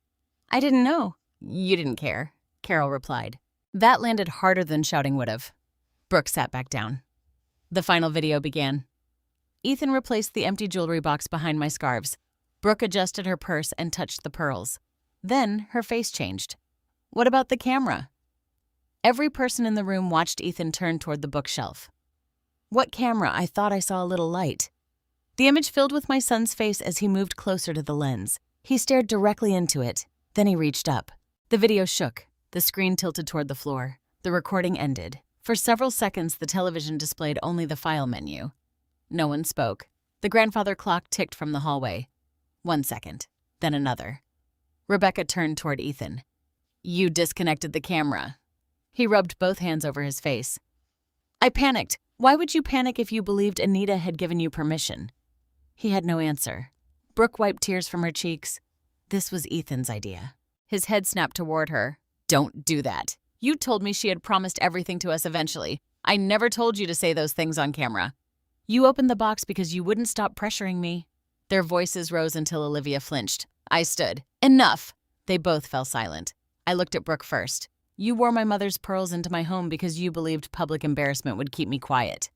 A: "I didn't know." "You didn't care," Carol replied. That landed harder than shouting would have. Brooke sat back down. The final video began. Ethan replaced the empty jewelry box behind my scarves. Brooke adjusted her purse and touched the pearls. Then her face changed. "What about the camera?" Every person in the room watched Ethan turn toward the bookshelf. "What camera?" I thought I saw a little light. The image filled with my son's face as he moved closer to the lens. He stared directly into it. Then he reached up. The video shook. The screen tilted toward the floor. The recording ended. For several seconds, the television displayed only the file menu. No one spoke. The grandfather clock ticked from the hallway. 1 second, then another. Rebecca turned toward Ethan. "You disconnected the camera." He rubbed both hands over his face. "I panicked. Why would you panic if you believed Anita had given you permission?" He had no answer. Brooke wiped tears from her cheeks. This was Ethan's idea. His head snapped toward her. "Don't do that. You told me she had promised everything to us eventually. I never told you to say those things on camera. You opened the box because you wouldn't stop pressuring me." Their voices rose until Olivia flinched. I stood. "Enough!" They both fell silent. I looked at Brooke first. "You wore my mother's pearls into my home because you believed public embarrassment would keep me quiet."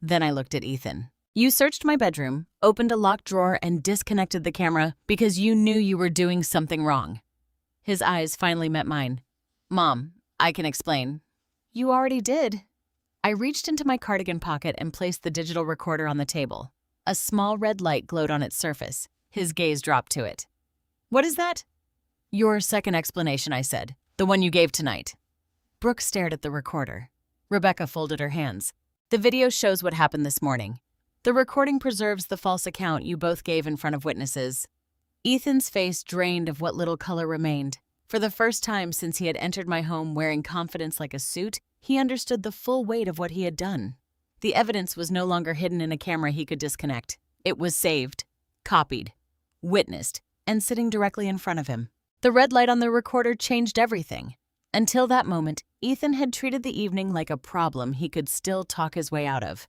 A: Then I looked at Ethan. "You searched my bedroom, opened a locked drawer, and disconnected the camera because you knew you were doing something wrong." His eyes finally met mine. "Mom, I can explain." "You already did." I reached into my cardigan pocket and placed the digital recorder on the table. A small red light glowed on its surface. His gaze dropped to it. "What is that?" "Your second explanation," I said. "The one you gave tonight." Brooke stared at the recorder. Rebecca folded her hands. "The video shows what happened this morning. The recording preserves the false account you both gave in front of witnesses." Ethan's face drained of what little color remained. For the first time since he had entered my home wearing confidence like a suit, he understood the full weight of what he had done. The evidence was no longer hidden in a camera he could disconnect. It was saved, copied, witnessed, and sitting directly in front of him. The red light on the recorder changed everything. Until that moment, Ethan had treated the evening like a problem he could still talk his way out of.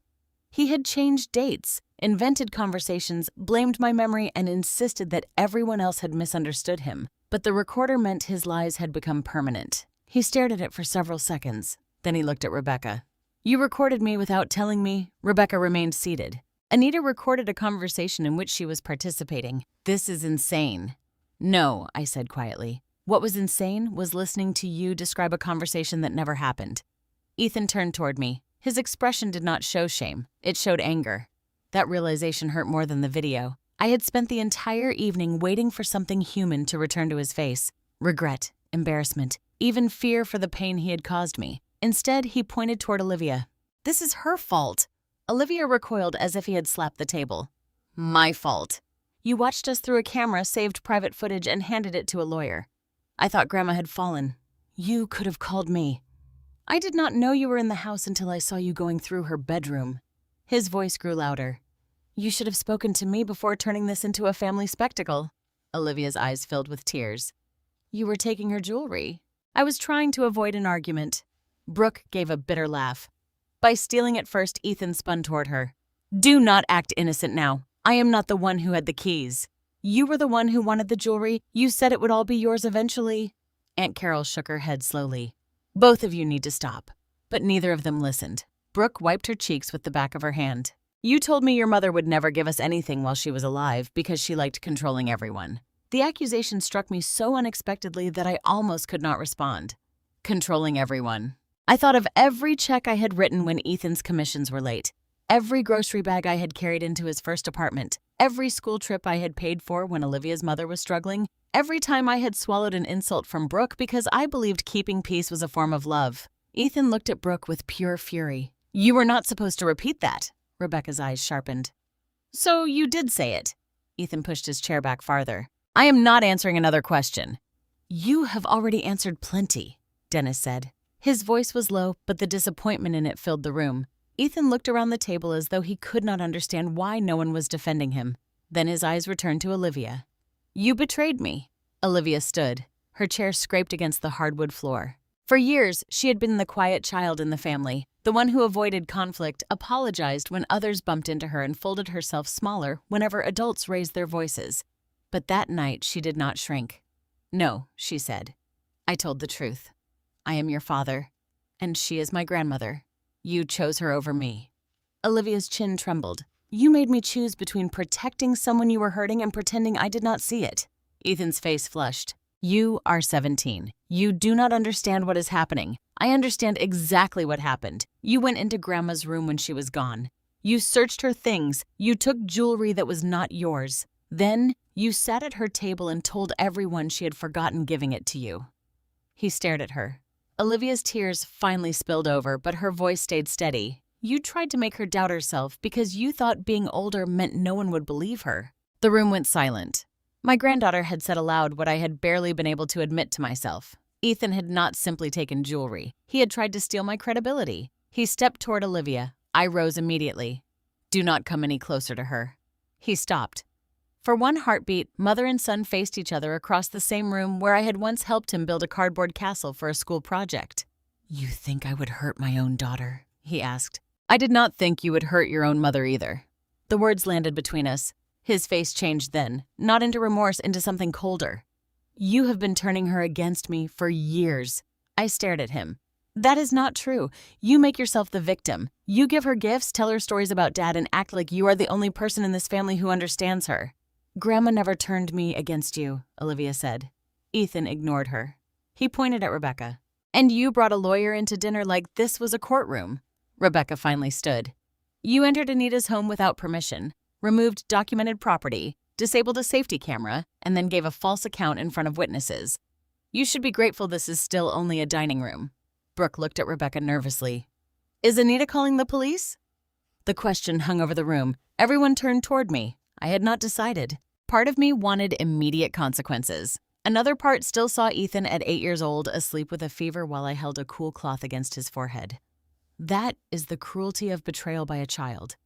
A: He had changed dates, invented conversations, blamed my memory, and insisted that everyone else had misunderstood him. But the recorder meant his lies had become permanent. He stared at it for several seconds. Then he looked at Rebecca. "You recorded me without telling me." Rebecca remained seated. "Anita recorded a conversation in which she was participating. This is insane." "No," I said quietly. "What was insane was listening to you describe a conversation that never happened." Ethan turned toward me. His expression did not show shame. It showed anger. That realization hurt more than the video. I had spent the entire evening waiting for something human to return to his face. Regret, embarrassment, even fear for the pain he had caused me. Instead, he pointed toward Olivia. "This is her fault." Olivia recoiled as if he had slapped the table. "My fault. You watched us through a camera, saved private footage, and handed it to a lawyer. I thought Grandma had fallen. You could have called me." I did not know you were in the house until I saw you going through her bedroom." His voice grew louder. "You should have spoken to me before turning this into a family spectacle." Olivia's eyes filled with tears. "You were taking her jewelry." I was trying to avoid an argument. Brooke gave a bitter laugh. By stealing it first, Ethan spun toward her. "Do not act innocent now. I am not the one who had the keys. You were the one who wanted the jewelry. You said it would all be yours eventually." Aunt Carol shook her head slowly. "Both of you need to stop." But neither of them listened. Brooke wiped her cheeks with the back of her hand. "You told me your mother would never give us anything while she was alive because she liked controlling everyone." The accusation struck me so unexpectedly that I almost could not respond. Controlling everyone. I thought of every check I had written when Ethan's commissions were late, every grocery bag I had carried into his first apartment, every school trip I had paid for when Olivia's mother was struggling, every time I had swallowed an insult from Brooke because I believed keeping peace was a form of love. Ethan looked at Brooke with pure fury. "You were not supposed to repeat that." Rebecca's eyes sharpened. "So you did say it." Ethan pushed his chair back farther. "I am not answering another question." "You have already answered plenty," Dennis said. His voice was low, but the disappointment in it filled the room. Ethan looked around the table as though he could not understand why no one was defending him. Then his eyes returned to Olivia. "You betrayed me." Olivia stood. Her chair scraped against the hardwood floor. For years, she had been the quiet child in the family, the one who avoided conflict, apologized when others bumped into her, and folded herself smaller whenever adults raised their voices. But that night, she did not shrink. "No," she said. "I told the truth. I am your father, and she is my grandmother. You chose her over me." Olivia's chin trembled. "You made me choose between protecting someone you were hurting and pretending I did not see it." Ethan's face flushed. "You are 17. You do not understand what is happening. I understand exactly what happened. You went into Grandma's room when she was gone. You searched her things. You took jewelry that was not yours. Then you sat at her table and told everyone she had forgotten giving it to you." He stared at her. Olivia's tears finally spilled over, but her voice stayed steady. "You tried to make her doubt herself because you thought being older meant no one would believe her." The room went silent. My granddaughter had said aloud what I had barely been able to admit to myself. Ethan had not simply taken jewelry. He had tried to steal my credibility. He stepped toward Olivia. I rose immediately. "Do not come any closer to her." He stopped. For one heartbeat, mother and son faced each other across the same room where I had once helped him build a cardboard castle for a school project. "You think I would hurt my own daughter?" he asked. "I did not think you would hurt your own mother either." The words landed between us. His face changed then, not into remorse, into something colder. "You have been turning her against me for years." I stared at him. "That is not true. You make yourself the victim. You give her gifts, tell her stories about Dad, and act like you are the only person in this family who understands her." "Grandma never turned me against you," Olivia said. Ethan ignored her. He pointed at Rebecca. "And you brought a lawyer into dinner like this was a courtroom." Rebecca finally stood. "You entered Anita's home without permission, removed documented property, disabled a safety camera, and then gave a false account in front of witnesses. You should be grateful this is still only a dining room." Brooke looked at Rebecca nervously. "Is Anita calling the police?" The question hung over the room. Everyone turned toward me. I had not decided. Part of me wanted immediate consequences. Another part still saw Ethan at 8 years old asleep with a fever while I held a cool cloth against his forehead. That is the cruelty of betrayal by a child.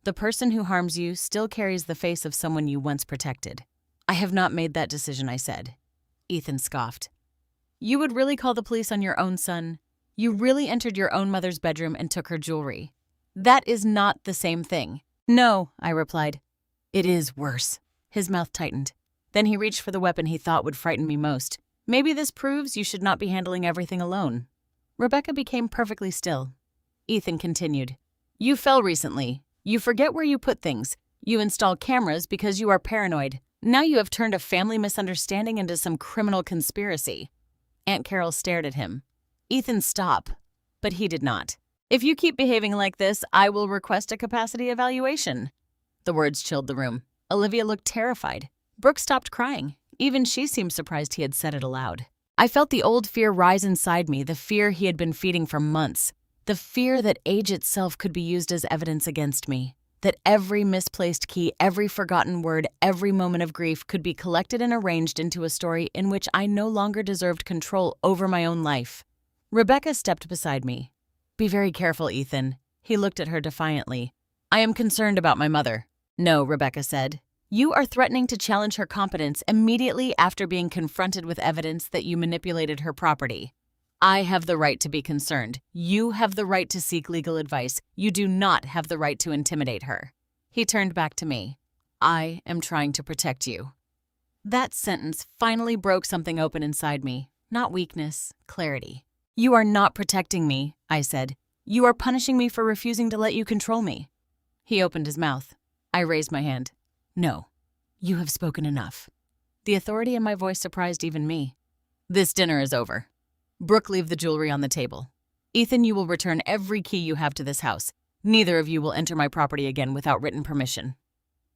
A: The person who harms you still carries the face of someone you once protected. "I have not made that decision," I said. Ethan scoffed. "You would really call the police on your own son? You really entered your own mother's bedroom and took her jewelry. That is not the same thing." "No," I replied. "It is worse." His mouth tightened. Then he reached for the weapon he thought would frighten me most. "Maybe this proves you should not be handling everything alone." Rebecca became perfectly still. Ethan continued. "You fell recently. You forget where you put things. You install cameras because you are paranoid. Now you have turned a family misunderstanding into some criminal conspiracy." Aunt Carol stared at him. "Ethan, stop." But he did not. "If you keep behaving like this, I will request a capacity evaluation." The words chilled the room. Olivia looked terrified. Brooke stopped crying. Even she seemed surprised he had said it aloud. I felt the old fear rise inside me, the fear he had been feeding for months. The fear that age itself could be used as evidence against me. That every misplaced key, every forgotten word, every moment of grief could be collected and arranged into a story in which I no longer deserved control over my own life. Rebecca stepped beside me. "Be very careful, Ethan." He looked at her defiantly. "I am concerned about my mother." "No," Rebecca said. "You are threatening to challenge her competence immediately after being confronted with evidence that you manipulated her property. I have the right to be concerned. You have the right to seek legal advice. You do not have the right to intimidate her." He turned back to me. "I am trying to protect you." That sentence finally broke something open inside me. Not weakness, clarity. "You are not protecting me," I said. "You are punishing me for refusing to let you control me." He opened his mouth. I raised my hand. "No, you have spoken enough." The authority in my voice surprised even me. "This dinner is over. Brooke, leave the jewelry on the table. Ethan, you will return every key you have to this house. Neither of you will enter my property again without written permission."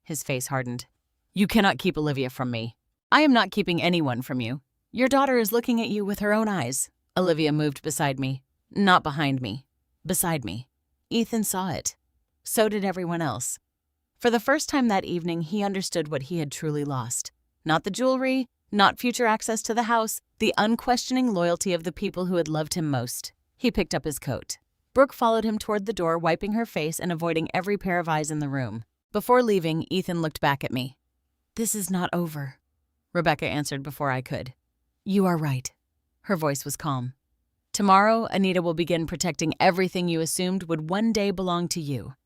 A: His face hardened. "You cannot keep Olivia from me." "I am not keeping anyone from you. Your daughter is looking at you with her own eyes." Olivia moved beside me. Not behind me. Beside me. Ethan saw it. So did everyone else. For the first time that evening, he understood what he had truly lost. Not the jewelry, not future access to the house, the unquestioning loyalty of the people who had loved him most. He picked up his coat. Brooke followed him toward the door, wiping her face and avoiding every pair of eyes in the room. Before leaving, Ethan looked back at me. "This is not over," Rebecca answered before I could. "You are right." Her voice was calm. "Tomorrow, Anita will begin protecting everything you assumed would one day belong to you."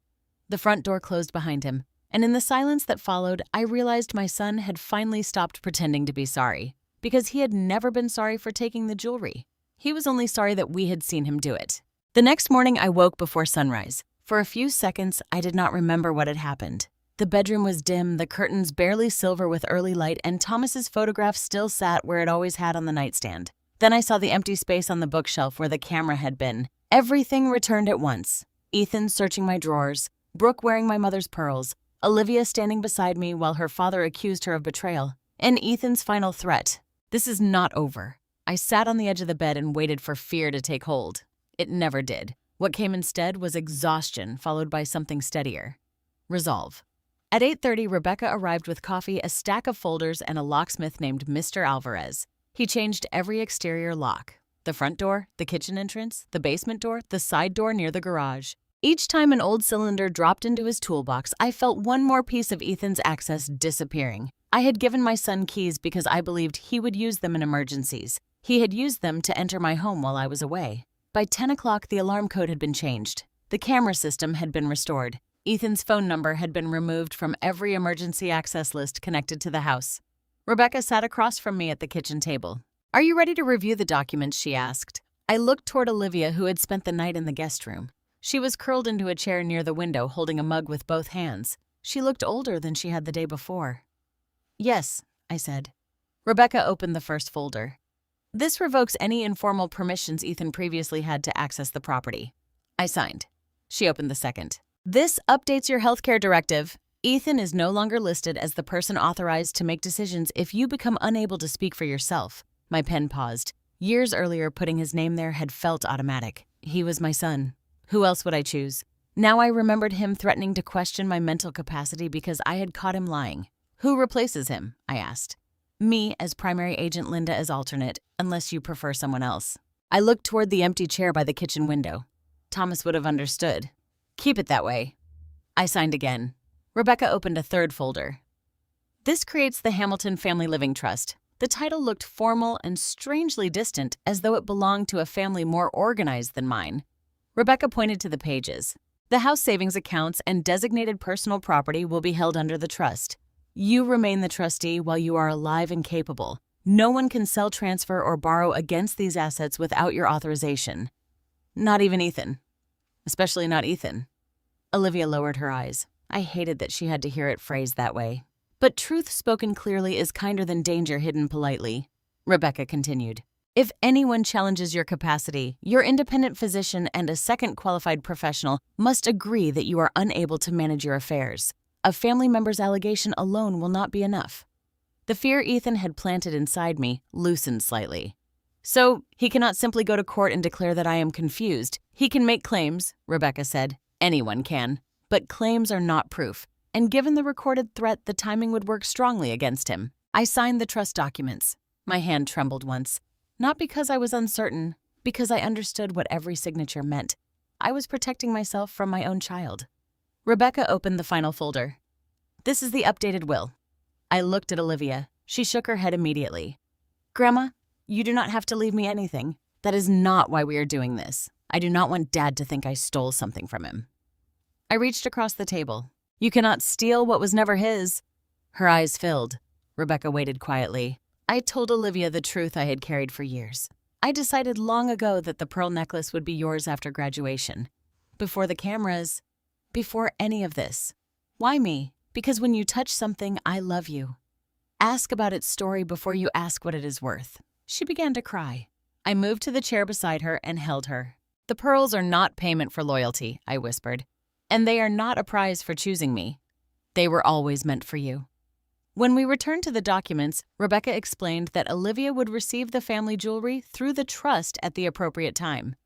A: The front door closed behind him, and in the silence that followed, I realized my son had finally stopped pretending to be sorry, because he had never been sorry for taking the jewelry. He was only sorry that we had seen him do it. The next morning, I woke before sunrise. For a few seconds, I did not remember what had happened. The bedroom was dim, the curtains barely silver with early light, and Thomas's photograph still sat where it always had on the nightstand. Then I saw the empty space on the bookshelf where the camera had been. Everything returned at once. Ethan searching my drawers, Brooke wearing my mother's pearls, Olivia standing beside me while her father accused her of betrayal, and Ethan's final threat. This is not over. I sat on the edge of the bed and waited for fear to take hold. It never did. What came instead was exhaustion, followed by something steadier. Resolve. At 8:30, Rebecca arrived with coffee, a stack of folders, and a locksmith named Mr. Alvarez. He changed every exterior lock. The front door, the kitchen entrance, the basement door, the side door near the garage. Each time an old cylinder dropped into his toolbox, I felt one more piece of Ethan's access disappearing. I had given my son keys because I believed he would use them in emergencies. He had used them to enter my home while I was away. By 10 o'clock, the alarm code had been changed. The camera system had been restored. Ethan's phone number had been removed from every emergency access list connected to the house. Rebecca sat across from me at the kitchen table. "Are you ready to review the documents?" she asked. I looked toward Olivia, who had spent the night in the guest room. She was curled into a chair near the window, holding a mug with both hands. She looked older than she had the day before. "Yes," I said. Rebecca opened the first folder. "This revokes any informal permissions Ethan previously had to access the property." I signed. She opened the second. "This updates your healthcare directive. Ethan is no longer listed as the person authorized to make decisions if you become unable to speak for yourself." My pen paused. Years earlier, putting his name there had felt automatic. He was my son. Who else would I choose? Now I remembered him threatening to question my mental capacity because I had caught him lying. "Who replaces him?" I asked. "Me as primary agent, Linda as alternate, unless you prefer someone else." I looked toward the empty chair by the kitchen window. Thomas would have understood. "Keep it that way." I signed again. Rebecca opened a third folder. "This creates the Hamilton Family Living Trust." The title looked formal and strangely distant, as though it belonged to a family more organized than mine. Rebecca pointed to the pages. "The house savings accounts and designated personal property will be held under the trust. You remain the trustee while you are alive and capable. No one can sell, transfer, or borrow against these assets without your authorization. Not even Ethan. Especially not Ethan." Olivia lowered her eyes. I hated that she had to hear it phrased that way. "But truth spoken clearly is kinder than danger hidden politely." Rebecca continued. "If anyone challenges your capacity, your independent physician and a second qualified professional must agree that you are unable to manage your affairs. A family member's allegation alone will not be enough." The fear Ethan had planted inside me loosened slightly. "So he cannot simply go to court and declare that I am confused. He can make claims," Rebecca said. "Anyone can. But claims are not proof. And given the recorded threat, the timing would work strongly against him." I signed the trust documents. My hand trembled once. Not because I was uncertain, Because I understood what every signature meant. I was protecting myself from my own child. Rebecca opened the final folder. This is the updated will. I looked at Olivia. She shook her head immediately. Grandma, you do not have to leave me anything. That is not why we are doing this. I do not want Dad to think I stole something from him. I reached across the table. You cannot steal what was never his. Her eyes filled. Rebecca waited quietly. I told Olivia the truth I had carried for years. I decided long ago that the pearl necklace would be yours after graduation. Before the cameras, before any of this. Why me? Because when you touch something, I love you. Ask about its story before you ask what it is worth. She began to cry. I moved to the chair beside her and held her. The pearls are not payment for loyalty, I whispered, and they are not a prize for choosing me. They were always meant for you. When we returned to the documents, Rebecca explained that Olivia would receive the family jewelry through the trust at the appropriate time.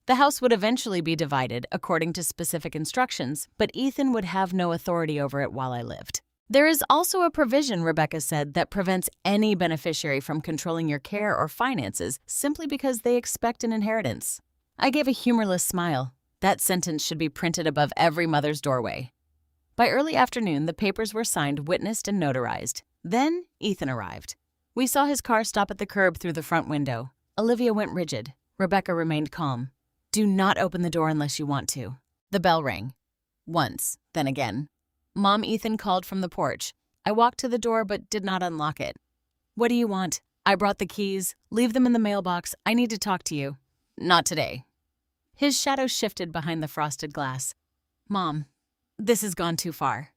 A: The house would eventually be divided according to specific instructions, but Ethan would have no authority over it while I lived. There is also a provision, Rebecca said, that prevents any beneficiary from controlling your care or finances simply because they expect an inheritance. I gave a humorless smile. That sentence should be printed above every mother's doorway. By early afternoon, the papers were signed, witnessed, and notarized. Then Ethan arrived. We saw his car stop at the curb through the front window. Olivia went rigid. Rebecca remained calm. Do not open the door unless you want to. The bell rang. Once, then again. Mom, Ethan called from the porch. I walked to the door but did not unlock it. What do you want? I brought the keys. Leave them in the mailbox. I need to talk to you. Not today. His shadow shifted behind the frosted glass. Mom, this has gone too far.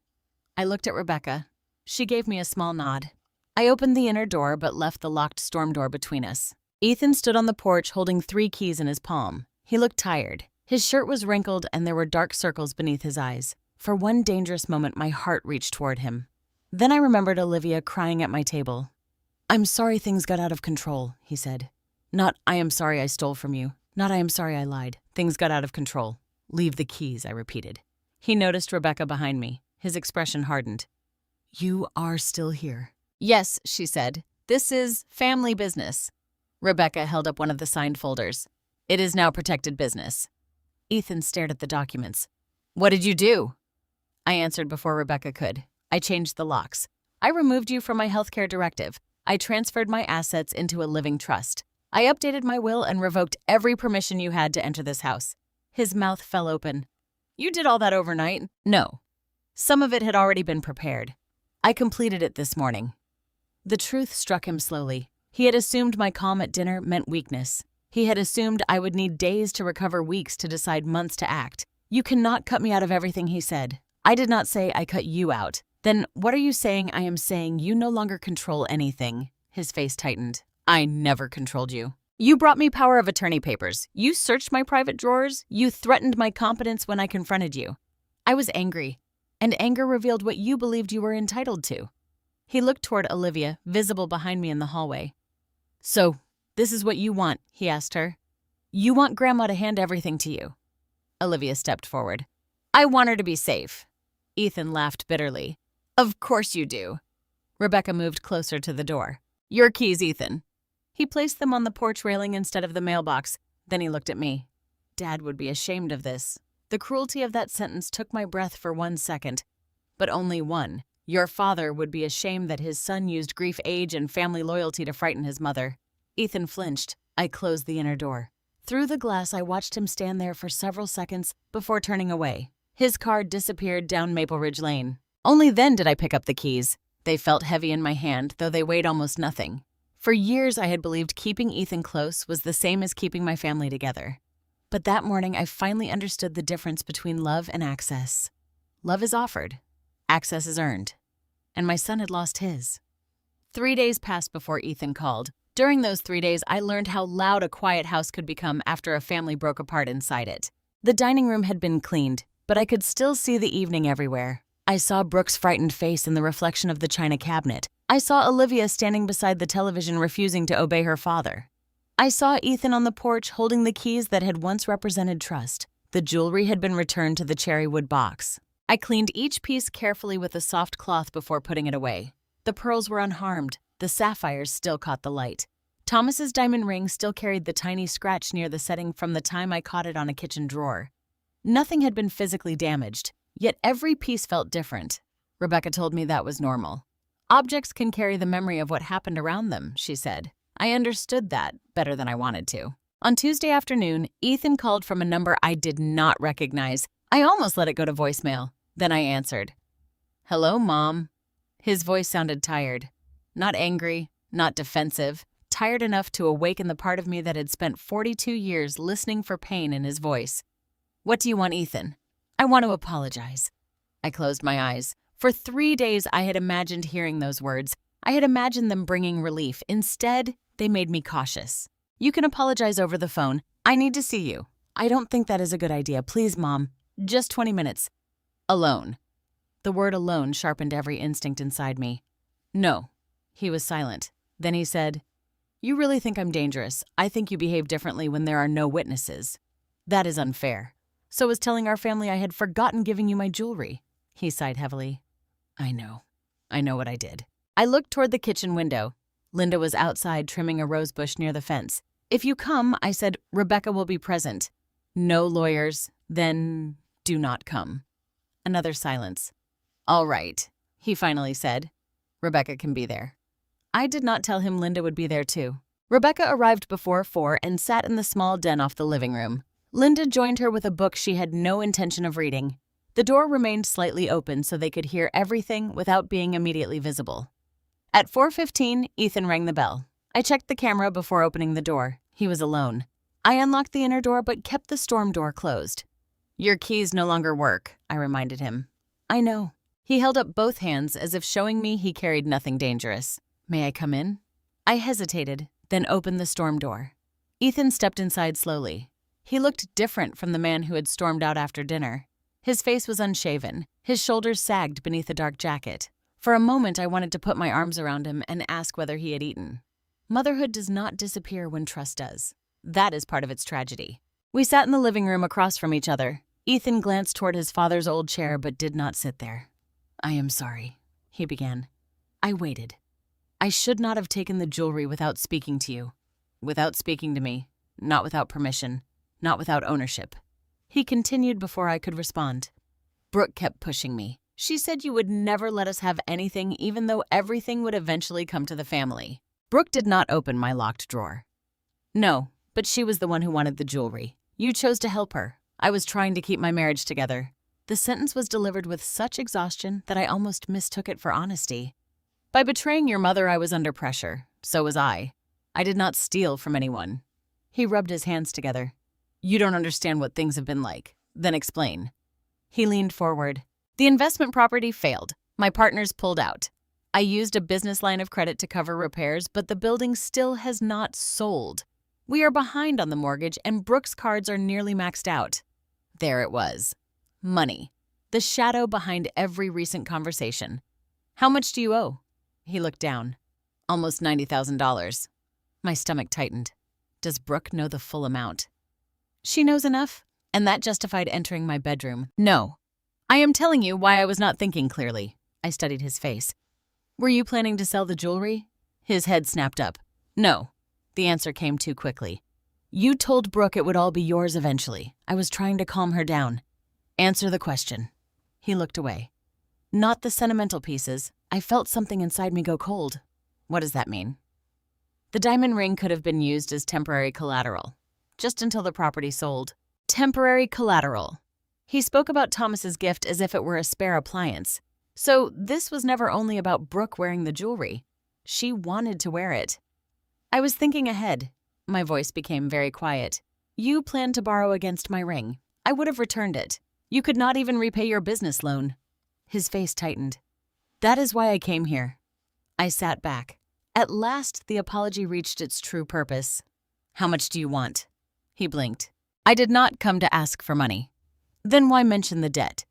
A: I looked at Rebecca. She gave me a small nod. I opened the inner door but left the locked storm door between us. Ethan stood on the porch holding 3 keys in his palm. He looked tired. His shirt was wrinkled and there were dark circles beneath his eyes. For one dangerous moment, my heart reached toward him. Then I remembered Olivia crying at my table. I'm sorry things got out of control, he said. Not, I am sorry I stole from you. Not, I am sorry I lied. Things got out of control. Leave the keys, I repeated. He noticed Rebecca behind me. His expression hardened. You are still here. Yes, she said. This is family business. Rebecca held up one of the signed folders. It is now protected business. Ethan stared at the documents. What did you do? I answered before Rebecca could. I changed the locks. I removed you from my healthcare directive. I transferred my assets into a living trust. I updated my will and revoked every permission you had to enter this house. His mouth fell open. You did all that overnight? No. Some of it had already been prepared. I completed it this morning. The truth struck him slowly. He had assumed my calm at dinner meant weakness. He had assumed I would need days to recover, weeks to decide, months to act. You cannot cut me out of everything, he said. I did not say I cut you out. Then what are you saying? I am saying you no longer control anything. His face tightened. I never controlled you. You brought me power of attorney papers. You searched my private drawers. You threatened my competence when I confronted you. I was angry, and anger revealed what you believed you were entitled to. He looked toward Olivia, visible behind me in the hallway. So, this is what you want, he asked her. You want Grandma to hand everything to you. Olivia stepped forward. I want her to be safe. Ethan laughed bitterly. Of course you do. Rebecca moved closer to the door. Your keys, Ethan. He placed them on the porch railing instead of the mailbox. Then he looked at me. Dad would be ashamed of this. The cruelty of that sentence took my breath for 1 second. But only one. Your father would be ashamed that his son used grief, age, and family loyalty to frighten his mother. Ethan flinched. I closed the inner door. Through the glass, I watched him stand there for several seconds before turning away. His car disappeared down Maple Ridge Lane. Only then did I pick up the keys. They felt heavy in my hand, though they weighed almost nothing. For years, I had believed keeping Ethan close was the same as keeping my family together. But that morning, I finally understood the difference between love and access. Love is offered. Access is earned. And my son had lost his. 3 days passed before Ethan called. During those 3 days, I learned how loud a quiet house could become after a family broke apart inside it. The dining room had been cleaned, but I could still see the evening everywhere. I saw Brooke's frightened face in the reflection of the china cabinet. I saw Olivia standing beside the television refusing to obey her father. I saw Ethan on the porch holding the keys that had once represented trust. The jewelry had been returned to the cherry wood box. I cleaned each piece carefully with a soft cloth before putting it away. The pearls were unharmed. The sapphires still caught the light. Thomas's diamond ring still carried the tiny scratch near the setting from the time I caught it on a kitchen drawer. Nothing had been physically damaged, yet every piece felt different. Rebecca told me that was normal. Objects can carry the memory of what happened around them, she said. I understood that better than I wanted to. On Tuesday afternoon, Ethan called from a number I did not recognize. I almost let it go to voicemail. Then I answered. Hello, Mom. His voice sounded tired. Not angry, not defensive, tired enough to awaken the part of me that had spent 42 years listening for pain in his voice. What do you want, Ethan? I want to apologize. I closed my eyes. For 3 days, I had imagined hearing those words. I had imagined them bringing relief. Instead, they made me cautious. You can apologize over the phone. I need to see you. I don't think that is a good idea. Please, Mom. Just 20 minutes. Alone. The word alone sharpened every instinct inside me. No. He was silent. Then he said, You really think I'm dangerous. I think you behave differently when there are no witnesses. That is unfair. So was telling our family I had forgotten giving you my jewelry. He sighed heavily. I know what I did. I looked toward the kitchen window. Linda was outside trimming a rose bush near the fence. If you come, I said, Rebecca will be present. No lawyers, then do not come. Another silence. All right, he finally said. Rebecca can be there. I did not tell him Linda would be there too. Rebecca arrived before 4 and sat in the small den off the living room. Linda joined her with a book she had no intention of reading. The door remained slightly open so they could hear everything without being immediately visible. At 4:15, Ethan rang the bell. I checked the camera before opening the door. He was alone. I unlocked the inner door but kept the storm door closed. Your keys no longer work, I reminded him. I know. He held up both hands as if showing me he carried nothing dangerous. May I come in? I hesitated, then opened the storm door. Ethan stepped inside slowly. He looked different from the man who had stormed out after dinner. His face was unshaven. His shoulders sagged beneath a dark jacket. For a moment, I wanted to put my arms around him and ask whether he had eaten. Motherhood does not disappear when trust does. That is part of its tragedy. We sat in the living room across from each other. Ethan glanced toward his father's old chair but did not sit there. I am sorry, he began. I waited. I should not have taken the jewelry without speaking to you. Without speaking to me. Not without permission. Not without ownership. He continued before I could respond. Brooke kept pushing me. She said you would never let us have anything even though everything would eventually come to the family. Brooke did not open my locked drawer. No, but she was the one who wanted the jewelry. You chose to help her. I was trying to keep my marriage together. The sentence was delivered with such exhaustion that I almost mistook it for honesty. By betraying your mother, I was under pressure. So was I. I did not steal from anyone. He rubbed his hands together. You don't understand what things have been like. Then explain. He leaned forward. The investment property failed. My partners pulled out. I used a business line of credit to cover repairs, but the building still has not sold. We are behind on the mortgage, and Brooke's cards are nearly maxed out. There it was. Money. The shadow behind every recent conversation. How much do you owe? He looked down. Almost $90,000. My stomach tightened. Does Brooke know the full amount? She knows enough, and that justified entering my bedroom. No. I am telling you why I was not thinking clearly. I studied his face. Were you planning to sell the jewelry? His head snapped up. No. The answer came too quickly. You told Brooke it would all be yours eventually. I was trying to calm her down. Answer the question. He looked away. Not the sentimental pieces. I felt something inside me go cold. What does that mean? The diamond ring could have been used as temporary collateral, just until the property sold. Temporary collateral. He spoke about Thomas's gift as if it were a spare appliance. So this was never only about Brooke wearing the jewelry. She wanted to wear it. I was thinking ahead. My voice became very quiet. You planned to borrow against my ring. I would have returned it. You could not even repay your business loan. His face tightened. That is why I came here. I sat back. At last, the apology reached its true purpose. How much do you want? He blinked. I did not come to ask for money. Then why mention the debt?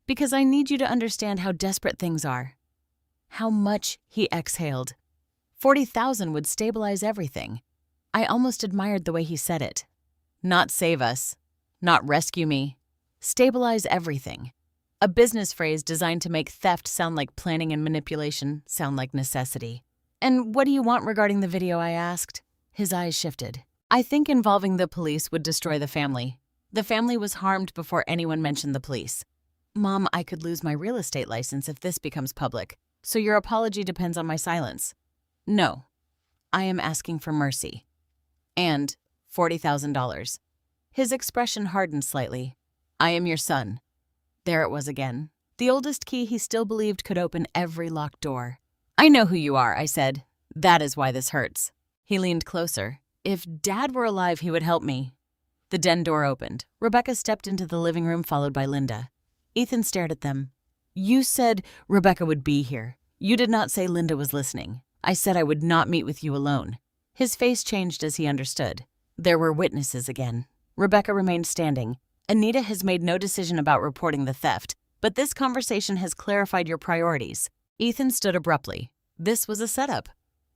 A: Because I need you to understand how desperate things are. How much, he exhaled. 40,000 would stabilize everything. I almost admired the way he said it. Not save us. Not rescue me. Stabilize everything. A business phrase designed to make theft sound like planning and manipulation sound like necessity. And what do you want regarding the video, I asked. His eyes shifted. I think involving the police would destroy the family. The family was harmed before anyone mentioned the police. Mom, I could lose my real estate license if this becomes public, so your apology depends on my silence. No, I am asking for mercy. And $40,000. His expression hardened slightly. I am your son. There it was again. The oldest key he still believed could open every locked door. I know who you are, I said. That is why this hurts. He leaned closer. If Dad were alive, he would help me. The den door opened. Rebecca stepped into the living room, followed by Linda. Ethan stared at them. You said Rebecca would be here. You did not say Linda was listening. I said I would not meet with you alone. His face changed as he understood. There were witnesses again. Rebecca remained standing. Anita has made no decision about reporting the theft, but this conversation has clarified your priorities. Ethan stood abruptly. This was a setup.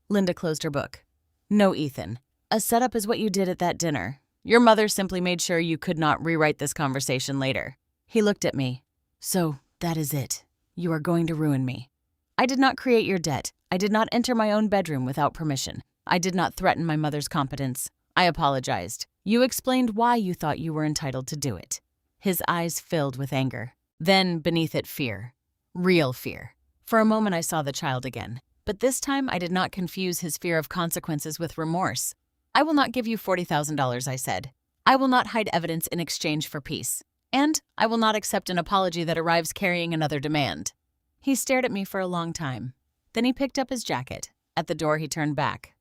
A: Linda closed her book. No, Ethan. A setup is what you did at that dinner. Your mother simply made sure you could not rewrite this conversation later. He looked at me. So, that is it. You are going to ruin me. I did not create your debt. I did not enter my own bedroom without permission. I did not threaten my mother's competence. I apologized. You explained why you thought you were entitled to do it. His eyes filled with anger. Then, beneath it, fear. Real fear. For a moment I saw the child again. But this time I did not confuse his fear of consequences with remorse. I will not give you $40,000, I said. I will not hide evidence in exchange for peace. And I will not accept an apology that arrives carrying another demand. He stared at me for a long time. Then he picked up his jacket. At the door he turned back.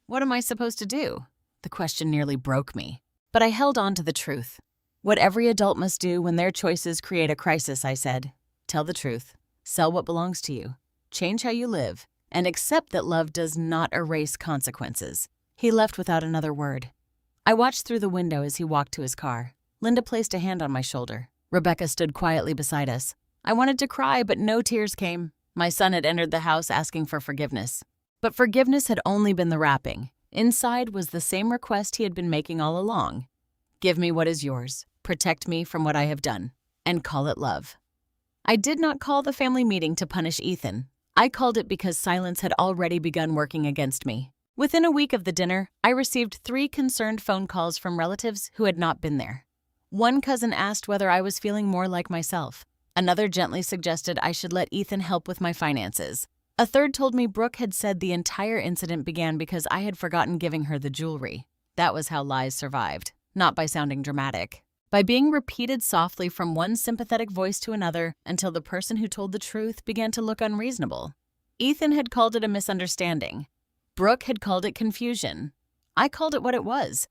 A: What am I supposed to do? The question nearly broke me. But I held on to the truth. What every adult must do when their choices create a crisis, I said. Tell the truth. Sell what belongs to you. Change how you live. And accept that love does not erase consequences. He left without another word. I watched through the window as he walked to his car. Linda placed a hand on my shoulder. Rebecca stood quietly beside us. I wanted to cry, but no tears came. My son had entered the house asking for forgiveness. But forgiveness had only been the wrapping. Inside was the same request he had been making all along. Give me what is yours. Protect me from what I have done. And call it love. I did not call the family meeting to punish Ethan. I called it because silence had already begun working against me. Within a week of the dinner, I received 3 concerned phone calls from relatives who had not been there. One cousin asked whether I was feeling more like myself. Another gently suggested I should let Ethan help with my finances. A third told me Brooke had said the entire incident began because I had forgotten giving her the jewelry. That was how lies survived, not by sounding dramatic. By being repeated softly from one sympathetic voice to another until the person who told the truth began to look unreasonable. Ethan had called it a misunderstanding. Brooke had called it confusion. I called it what it was.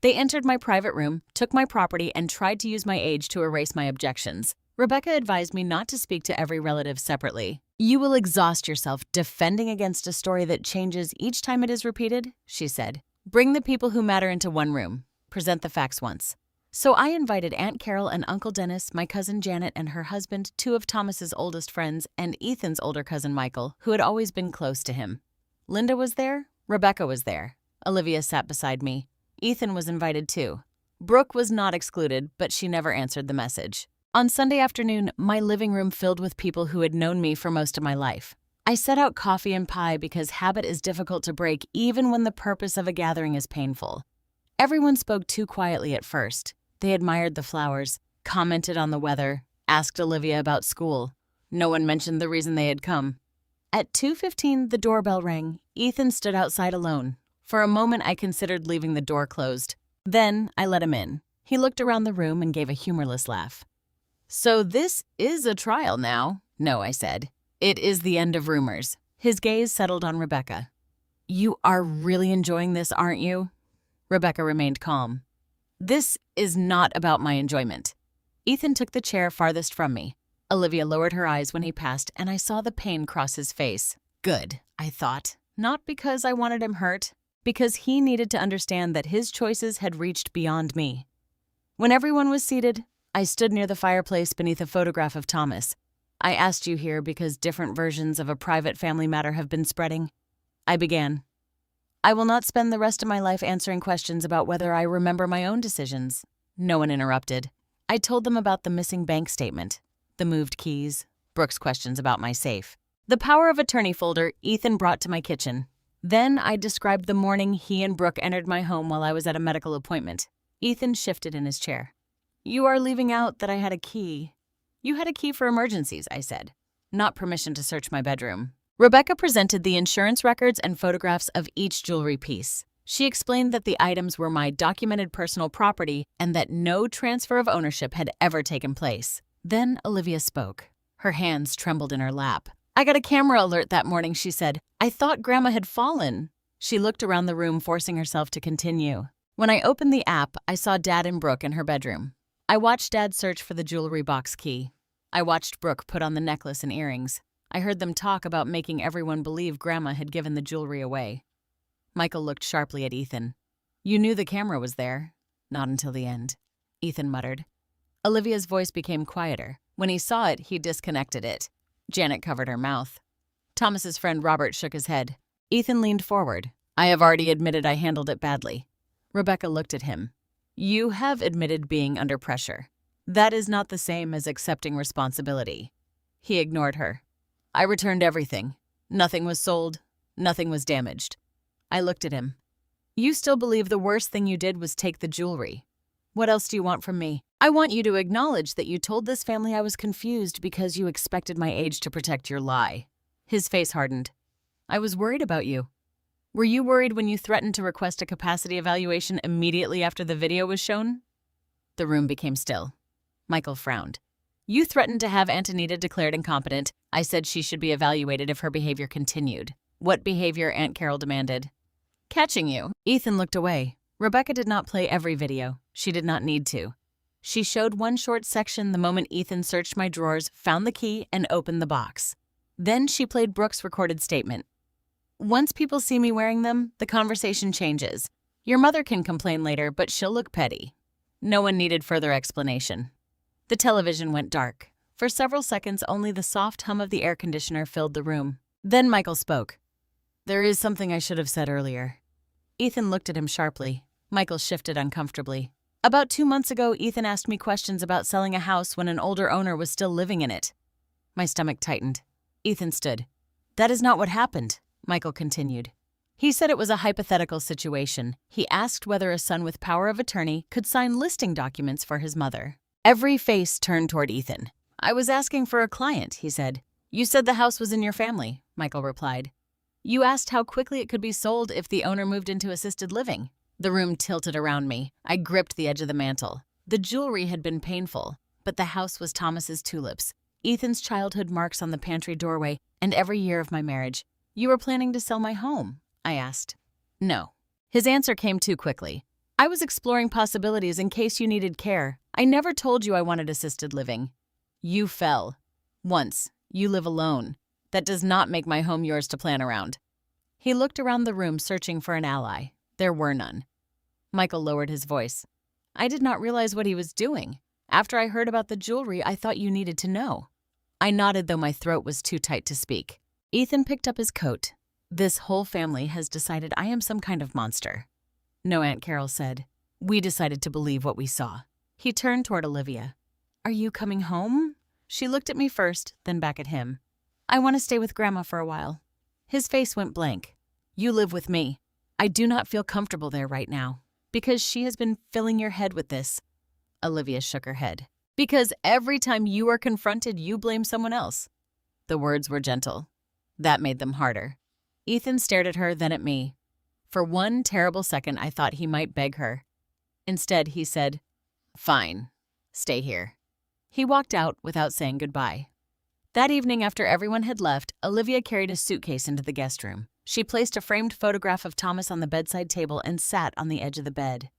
A: They entered my private room, took my property, and tried to use my age to erase my objections. Rebecca advised me not to speak to every relative separately. You will exhaust yourself defending against a story that changes each time it is repeated, she said. Bring the people who matter into one room. Present the facts once. So I invited Aunt Carol and Uncle Dennis, my cousin Janet and her husband, 2 of Thomas's oldest friends, and Ethan's older cousin Michael, who had always been close to him. Linda was there. Rebecca was there. Olivia sat beside me. Ethan was invited too. Brooke was not excluded, but she never answered the message. On Sunday afternoon, my living room filled with people who had known me for most of my life. I set out coffee and pie because habit is difficult to break even when the purpose of a gathering is painful. Everyone spoke too quietly at first. They admired the flowers, commented on the weather, asked Olivia about school. No one mentioned the reason they had come. At 2:15, the doorbell rang. Ethan stood outside alone. For a moment, I considered leaving the door closed. Then, I let him in. He looked around the room and gave a humorless laugh. So this is a trial now? No, I said. It is the end of rumors. His gaze settled on Rebecca. You are really enjoying this, aren't you? Rebecca remained calm. This is not about my enjoyment. Ethan took the chair farthest from me. Olivia lowered her eyes when he passed, and I saw the pain cross his face. Good, I thought. Not because I wanted him hurt, because he needed to understand that his choices had reached beyond me. When everyone was seated, I stood near the fireplace beneath a photograph of Thomas. I asked you here because different versions of a private family matter have been spreading. I began. I will not spend the rest of my life answering questions about whether I remember my own decisions. No one interrupted. I told them about the missing bank statement, the moved keys, Brooke's questions about my safe. The power of attorney folder Ethan brought to my kitchen. Then I described the morning he and Brooke entered my home while I was at a medical appointment. Ethan shifted in his chair. You are leaving out that I had a key. You had a key for emergencies, I said. Not permission to search my bedroom. Rebecca presented the insurance records and photographs of each jewelry piece. She explained that the items were my documented personal property and that no transfer of ownership had ever taken place. Then Olivia spoke. Her hands trembled in her lap. I got a camera alert that morning, she said. I thought Grandma had fallen. She looked around the room, forcing herself to continue. When I opened the app, I saw Dad and Brooke in her bedroom. I watched Dad search for the jewelry box key. I watched Brooke put on the necklace and earrings. I heard them talk about making everyone believe Grandma had given the jewelry away. Michael looked sharply at Ethan. You knew the camera was there. Not until the end, Ethan muttered. Olivia's voice became quieter. When he saw it, he disconnected it. Janet covered her mouth. Thomas's friend Robert shook his head. Ethan leaned forward. I have already admitted I handled it badly. Rebecca looked at him. You have admitted being under pressure. That is not the same as accepting responsibility. He ignored her. I returned everything. Nothing was sold. Nothing was damaged. I looked at him. You still believe the worst thing you did was take the jewelry. What else do you want from me? I want you to acknowledge that you told this family I was confused because you expected my age to protect your lie. His face hardened. I was worried about you. Were you worried when you threatened to request a capacity evaluation immediately after the video was shown? The room became still. Michael frowned. You threatened to have Aunt Anita declared incompetent. I said she should be evaluated if her behavior continued. What behavior? Aunt Carol demanded. Catching you. Ethan looked away. Rebecca did not play every video. She did not need to. She showed one short section the moment Ethan searched my drawers, found the key, and opened the box. Then she played Brooke's recorded statement. Once people see me wearing them, the conversation changes. Your mother can complain later, but she'll look petty. No one needed further explanation. The television went dark. For several seconds, only the soft hum of the air conditioner filled the room. Then Michael spoke. There is something I should have said earlier. Ethan looked at him sharply. Michael shifted uncomfortably. About 2 months ago, Ethan asked me questions about selling a house when an older owner was still living in it. My stomach tightened. Ethan stood. That is not what happened, Michael continued. He said it was a hypothetical situation. He asked whether a son with power of attorney could sign listing documents for his mother. Every face turned toward Ethan. I was asking for a client, he said. You said the house was in your family, Michael replied. You asked how quickly it could be sold if the owner moved into assisted living. The room tilted around me. I gripped the edge of the mantel. The jewelry had been painful, but the house was Thomas's tulips, Ethan's childhood marks on the pantry doorway, and every year of my marriage. You were planning to sell my home? I asked. No. His answer came too quickly. I was exploring possibilities in case you needed care. I never told you I wanted assisted living. You fell. Once. You live alone. That does not make my home yours to plan around. He looked around the room searching for an ally. There were none. Michael lowered his voice. I did not realize what he was doing. After I heard about the jewelry, I thought you needed to know. I nodded, though my throat was too tight to speak. Ethan picked up his coat. This whole family has decided I am some kind of monster. No, Aunt Carol said. We decided to believe what we saw. He turned toward Olivia. Are you coming home? She looked at me first, then back at him. I want to stay with Grandma for a while. His face went blank. You live with me. I do not feel comfortable there right now. Because she has been filling your head with this. Olivia shook her head. Because every time you are confronted, you blame someone else. The words were gentle. That made them harder. Ethan stared at her, then at me. For one terrible second, I thought he might beg her. Instead, he said, Fine. Stay here. He walked out without saying goodbye. That evening, after everyone had left, Olivia carried a suitcase into the guest room. She placed a framed photograph of Thomas on the bedside table and sat on the edge of the bed.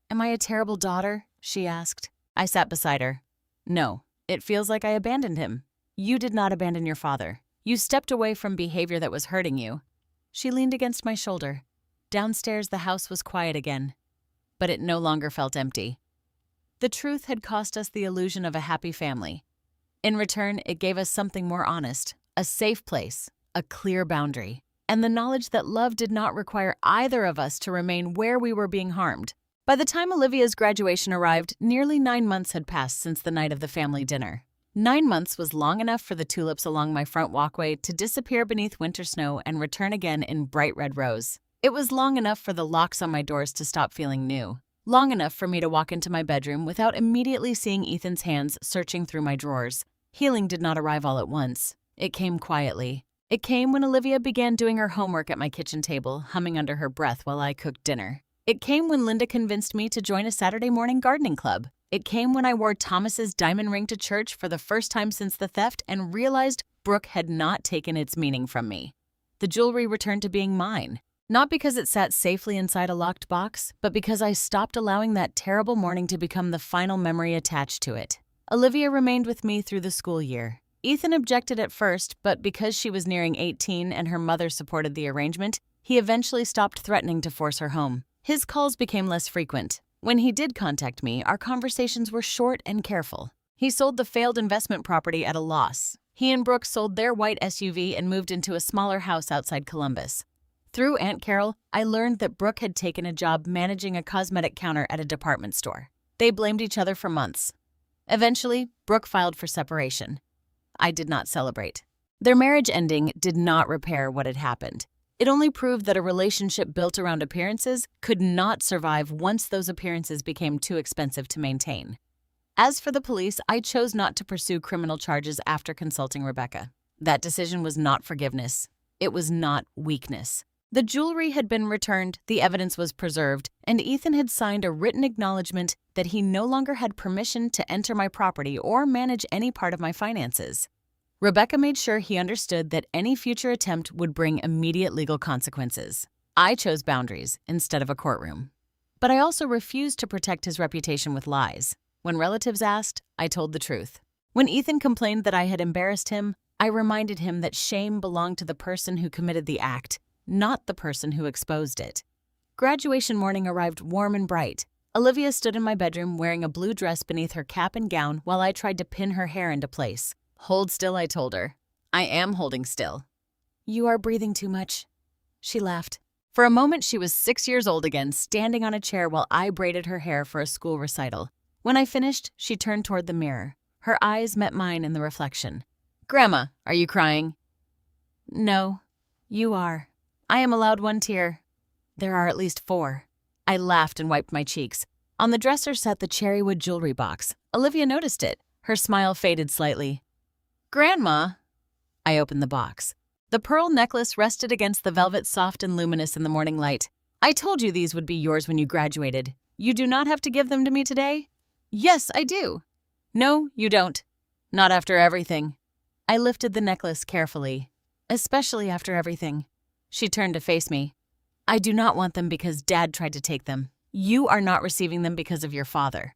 A: Am I a terrible daughter? She asked. I sat beside her. No, it feels like I abandoned him. You did not abandon your father. You stepped away from behavior that was hurting you. She leaned against my shoulder. Downstairs, the house was quiet again. But it no longer felt empty. The truth had cost us the illusion of a happy family. In return, it gave us something more honest, a safe place, a clear boundary, and the knowledge that love did not require either of us to remain where we were being harmed. By the time Olivia's graduation arrived, nearly 9 months had passed since the night of the family dinner. 9 months was long enough for the tulips along my front walkway to disappear beneath winter snow and return again in bright red rose. It was long enough for the locks on my doors to stop feeling new. Long enough for me to walk into my bedroom without immediately seeing Ethan's hands searching through my drawers. Healing did not arrive all at once. It came quietly. It came when Olivia began doing her homework at my kitchen table, humming under her breath while I cooked dinner. It came when Linda convinced me to join a Saturday morning gardening club. It came when I wore Thomas's diamond ring to church for the first time since the theft and realized Brooke had not taken its meaning from me. The jewelry returned to being mine. Not because it sat safely inside a locked box, but because I stopped allowing that terrible morning to become the final memory attached to it. Olivia remained with me through the school year. Ethan objected at first, but because she was nearing 18 and her mother supported the arrangement, he eventually stopped threatening to force her home. His calls became less frequent. When he did contact me, our conversations were short and careful. He sold the failed investment property at a loss. He and Brooke sold their white SUV and moved into a smaller house outside Columbus. Through Aunt Carol, I learned that Brooke had taken a job managing a cosmetic counter at a department store. They blamed each other for months. Eventually, Brooke filed for separation. I did not celebrate. Their marriage ending did not repair what had happened. It only proved that a relationship built around appearances could not survive once those appearances became too expensive to maintain. As for the police, I chose not to pursue criminal charges after consulting Rebecca. That decision was not forgiveness. It was not weakness. The jewelry had been returned, the evidence was preserved, and Ethan had signed a written acknowledgement that he no longer had permission to enter my property or manage any part of my finances. Rebecca made sure he understood that any future attempt would bring immediate legal consequences. I chose boundaries instead of a courtroom. But I also refused to protect his reputation with lies. When relatives asked, I told the truth. When Ethan complained that I had embarrassed him, I reminded him that shame belonged to the person who committed the act, not the person who exposed it. Graduation morning arrived warm and bright. Olivia stood in my bedroom wearing a blue dress beneath her cap and gown while I tried to pin her hair into place. Hold still, I told her. I am holding still. You are breathing too much. She laughed. For a moment, she was 6 years old again, standing on a chair while I braided her hair for a school recital. When I finished, she turned toward the mirror. Her eyes met mine in the reflection. Grandma, are you crying? No, you are. I am allowed 1 tear. There are at least 4. I laughed and wiped my cheeks. On the dresser sat the cherrywood jewelry box. Olivia noticed it. Her smile faded slightly. Grandma! I opened the box. The pearl necklace rested against the velvet, soft and luminous in the morning light. I told you these would be yours when you graduated. You do not have to give them to me today? Yes, I do. No, you don't. Not after everything. I lifted the necklace carefully. Especially after everything. She turned to face me. I do not want them because Dad tried to take them. You are not receiving them because of your father.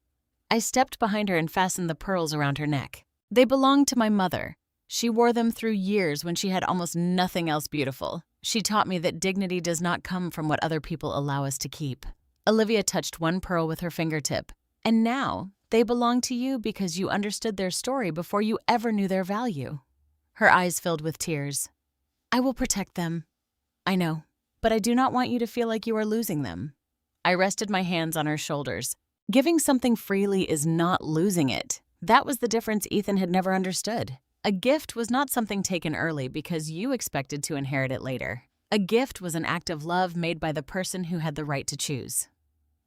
A: I stepped behind her and fastened the pearls around her neck. They belonged to my mother. She wore them through years when she had almost nothing else beautiful. She taught me that dignity does not come from what other people allow us to keep. Olivia touched 1 pearl with her fingertip. And now, they belong to you because you understood their story before you ever knew their value. Her eyes filled with tears. I will protect them. I know, but I do not want you to feel like you are losing them. I rested my hands on her shoulders. Giving something freely is not losing it. That was the difference Ethan had never understood. A gift was not something taken early because you expected to inherit it later. A gift was an act of love made by the person who had the right to choose.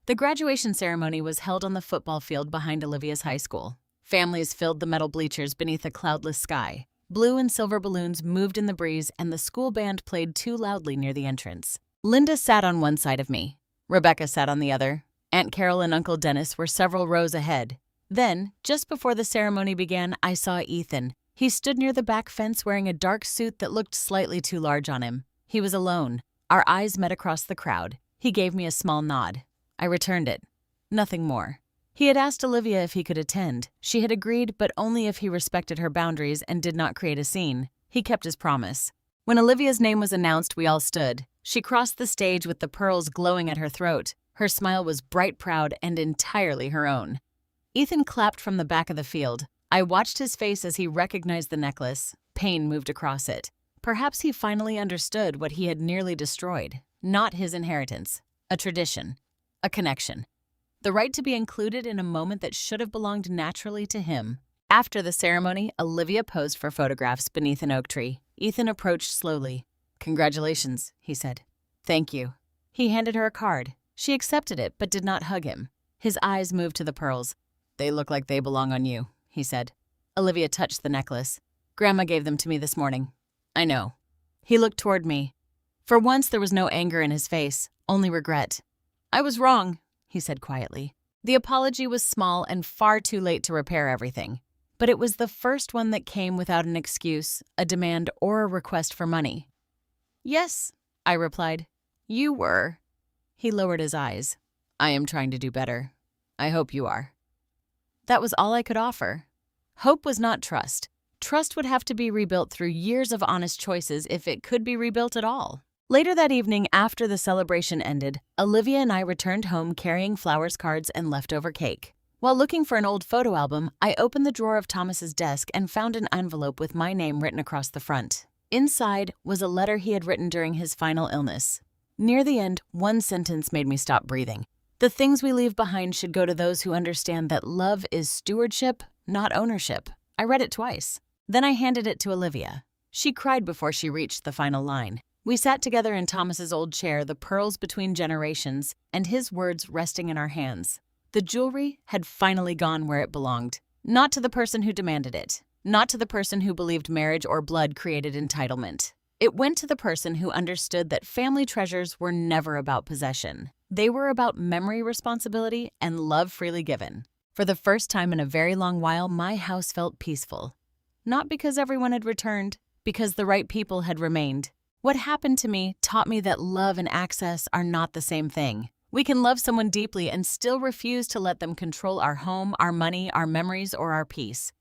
A: The graduation ceremony was held on the football field behind Olivia's high school. Families filled the metal bleachers beneath a cloudless sky. Blue and silver balloons moved in the breeze, and the school band played too loudly near the entrance. Linda sat on one side of me. Rebecca sat on the other. Aunt Carol and Uncle Dennis were several rows ahead. Then, just before the ceremony began, I saw Ethan. He stood near the back fence wearing a dark suit that looked slightly too large on him. He was alone. Our eyes met across the crowd. He gave me a small nod. I returned it. Nothing more. He had asked Olivia if he could attend. She had agreed, but only if he respected her boundaries and did not create a scene. He kept his promise. When Olivia's name was announced, we all stood. She crossed the stage with the pearls glowing at her throat. Her smile was bright, proud, and entirely her own. Ethan clapped from the back of the field. I watched his face as he recognized the necklace. Pain moved across it. Perhaps he finally understood what he had nearly destroyed. Not his inheritance. A tradition. A connection. The right to be included in a moment that should have belonged naturally to him. After the ceremony, Olivia posed for photographs beneath an oak tree. Ethan approached slowly. "Congratulations," he said. "Thank you." He handed her a card. She accepted it but did not hug him. His eyes moved to the pearls. "They look like they belong on you," he said. Olivia touched the necklace. "Grandma gave them to me this morning." "I know." He looked toward me. For once there was no anger in his face, only regret. "I was wrong," he said quietly. The apology was small and far too late to repair everything. But it was the first one that came without an excuse, a demand, or a request for money. "Yes," I replied. "You were." He lowered his eyes. "I am trying to do better. I hope you are." That was all I could offer. Hope was not trust. Trust would have to be rebuilt through years of honest choices if it could be rebuilt at all. Later that evening, after the celebration ended, Olivia and I returned home carrying flowers, cards, and leftover cake. While looking for an old photo album, I opened the drawer of Thomas's desk and found an envelope with my name written across the front. Inside was a letter he had written during his final illness. Near the end, one sentence made me stop breathing. "The things we leave behind should go to those who understand that love is stewardship, not ownership." I read it twice. Then I handed it to Olivia. She cried before she reached the final line. We sat together in Thomas's old chair, the pearls between generations, and his words resting in our hands. The jewelry had finally gone where it belonged. Not to the person who demanded it. Not to the person who believed marriage or blood created entitlement. It went to the person who understood that family treasures were never about possession. They were about memory, responsibility, and love freely given. For the first time in a very long while, my house felt peaceful. Not because everyone had returned, because the right people had remained. What happened to me taught me that love and access are not the same thing. We can love someone deeply and still refuse to let them control our home, our money, our memories, or our peace.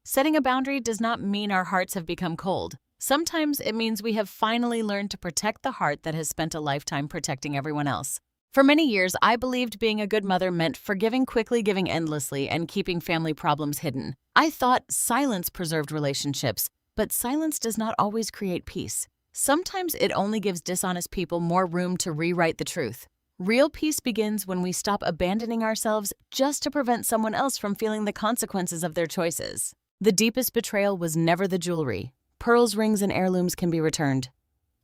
A: Setting a boundary does not mean our hearts have become cold. Sometimes it means we have finally learned to protect the heart that has spent a lifetime protecting everyone else. For many years, I believed being a good mother meant forgiving quickly, giving endlessly, and keeping family problems hidden. I thought silence preserved relationships, but silence does not always create peace. Sometimes it only gives dishonest people more room to rewrite the truth. Real peace begins when we stop abandoning ourselves just to prevent someone else from feeling the consequences of their choices. The deepest betrayal was never the jewelry. Pearls, rings, and heirlooms can be returned.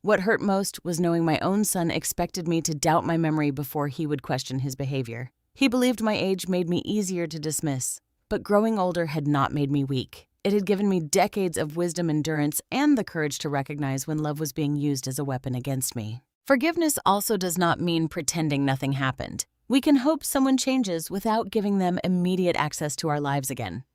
A: What hurt most was knowing my own son expected me to doubt my memory before he would question his behavior. He believed my age made me easier to dismiss, but growing older had not made me weak. It had given me decades of wisdom, endurance, and the courage to recognize when love was being used as a weapon against me. Forgiveness also does not mean pretending nothing happened. We can hope someone changes without giving them immediate access to our lives again.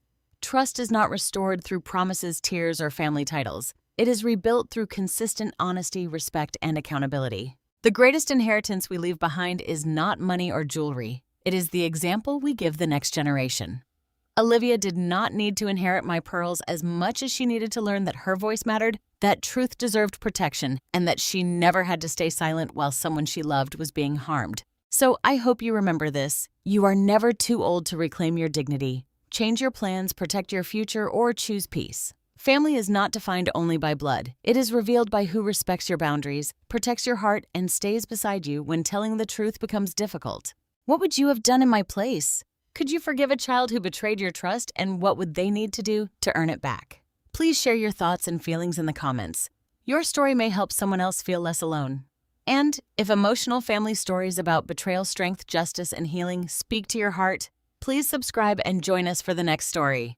A: Trust is not restored through promises, tears, or family titles. It is rebuilt through consistent honesty, respect, and accountability. The greatest inheritance we leave behind is not money or jewelry. It is the example we give the next generation. Olivia did not need to inherit my pearls as much as she needed to learn that her voice mattered, that truth deserved protection, and that she never had to stay silent while someone she loved was being harmed. So I hope you remember this. You are never too old to reclaim your dignity. Change your plans, protect your future, or choose peace. Family is not defined only by blood. It is revealed by who respects your boundaries, protects your heart, and stays beside you when telling the truth becomes difficult. What would you have done in my place? Could you forgive a child who betrayed your trust, and what would they need to do to earn it back? Please share your thoughts and feelings in the comments. Your story may help someone else feel less alone. And if emotional family stories about betrayal, strength, justice, and healing speak to your heart, please subscribe and join us for the next story.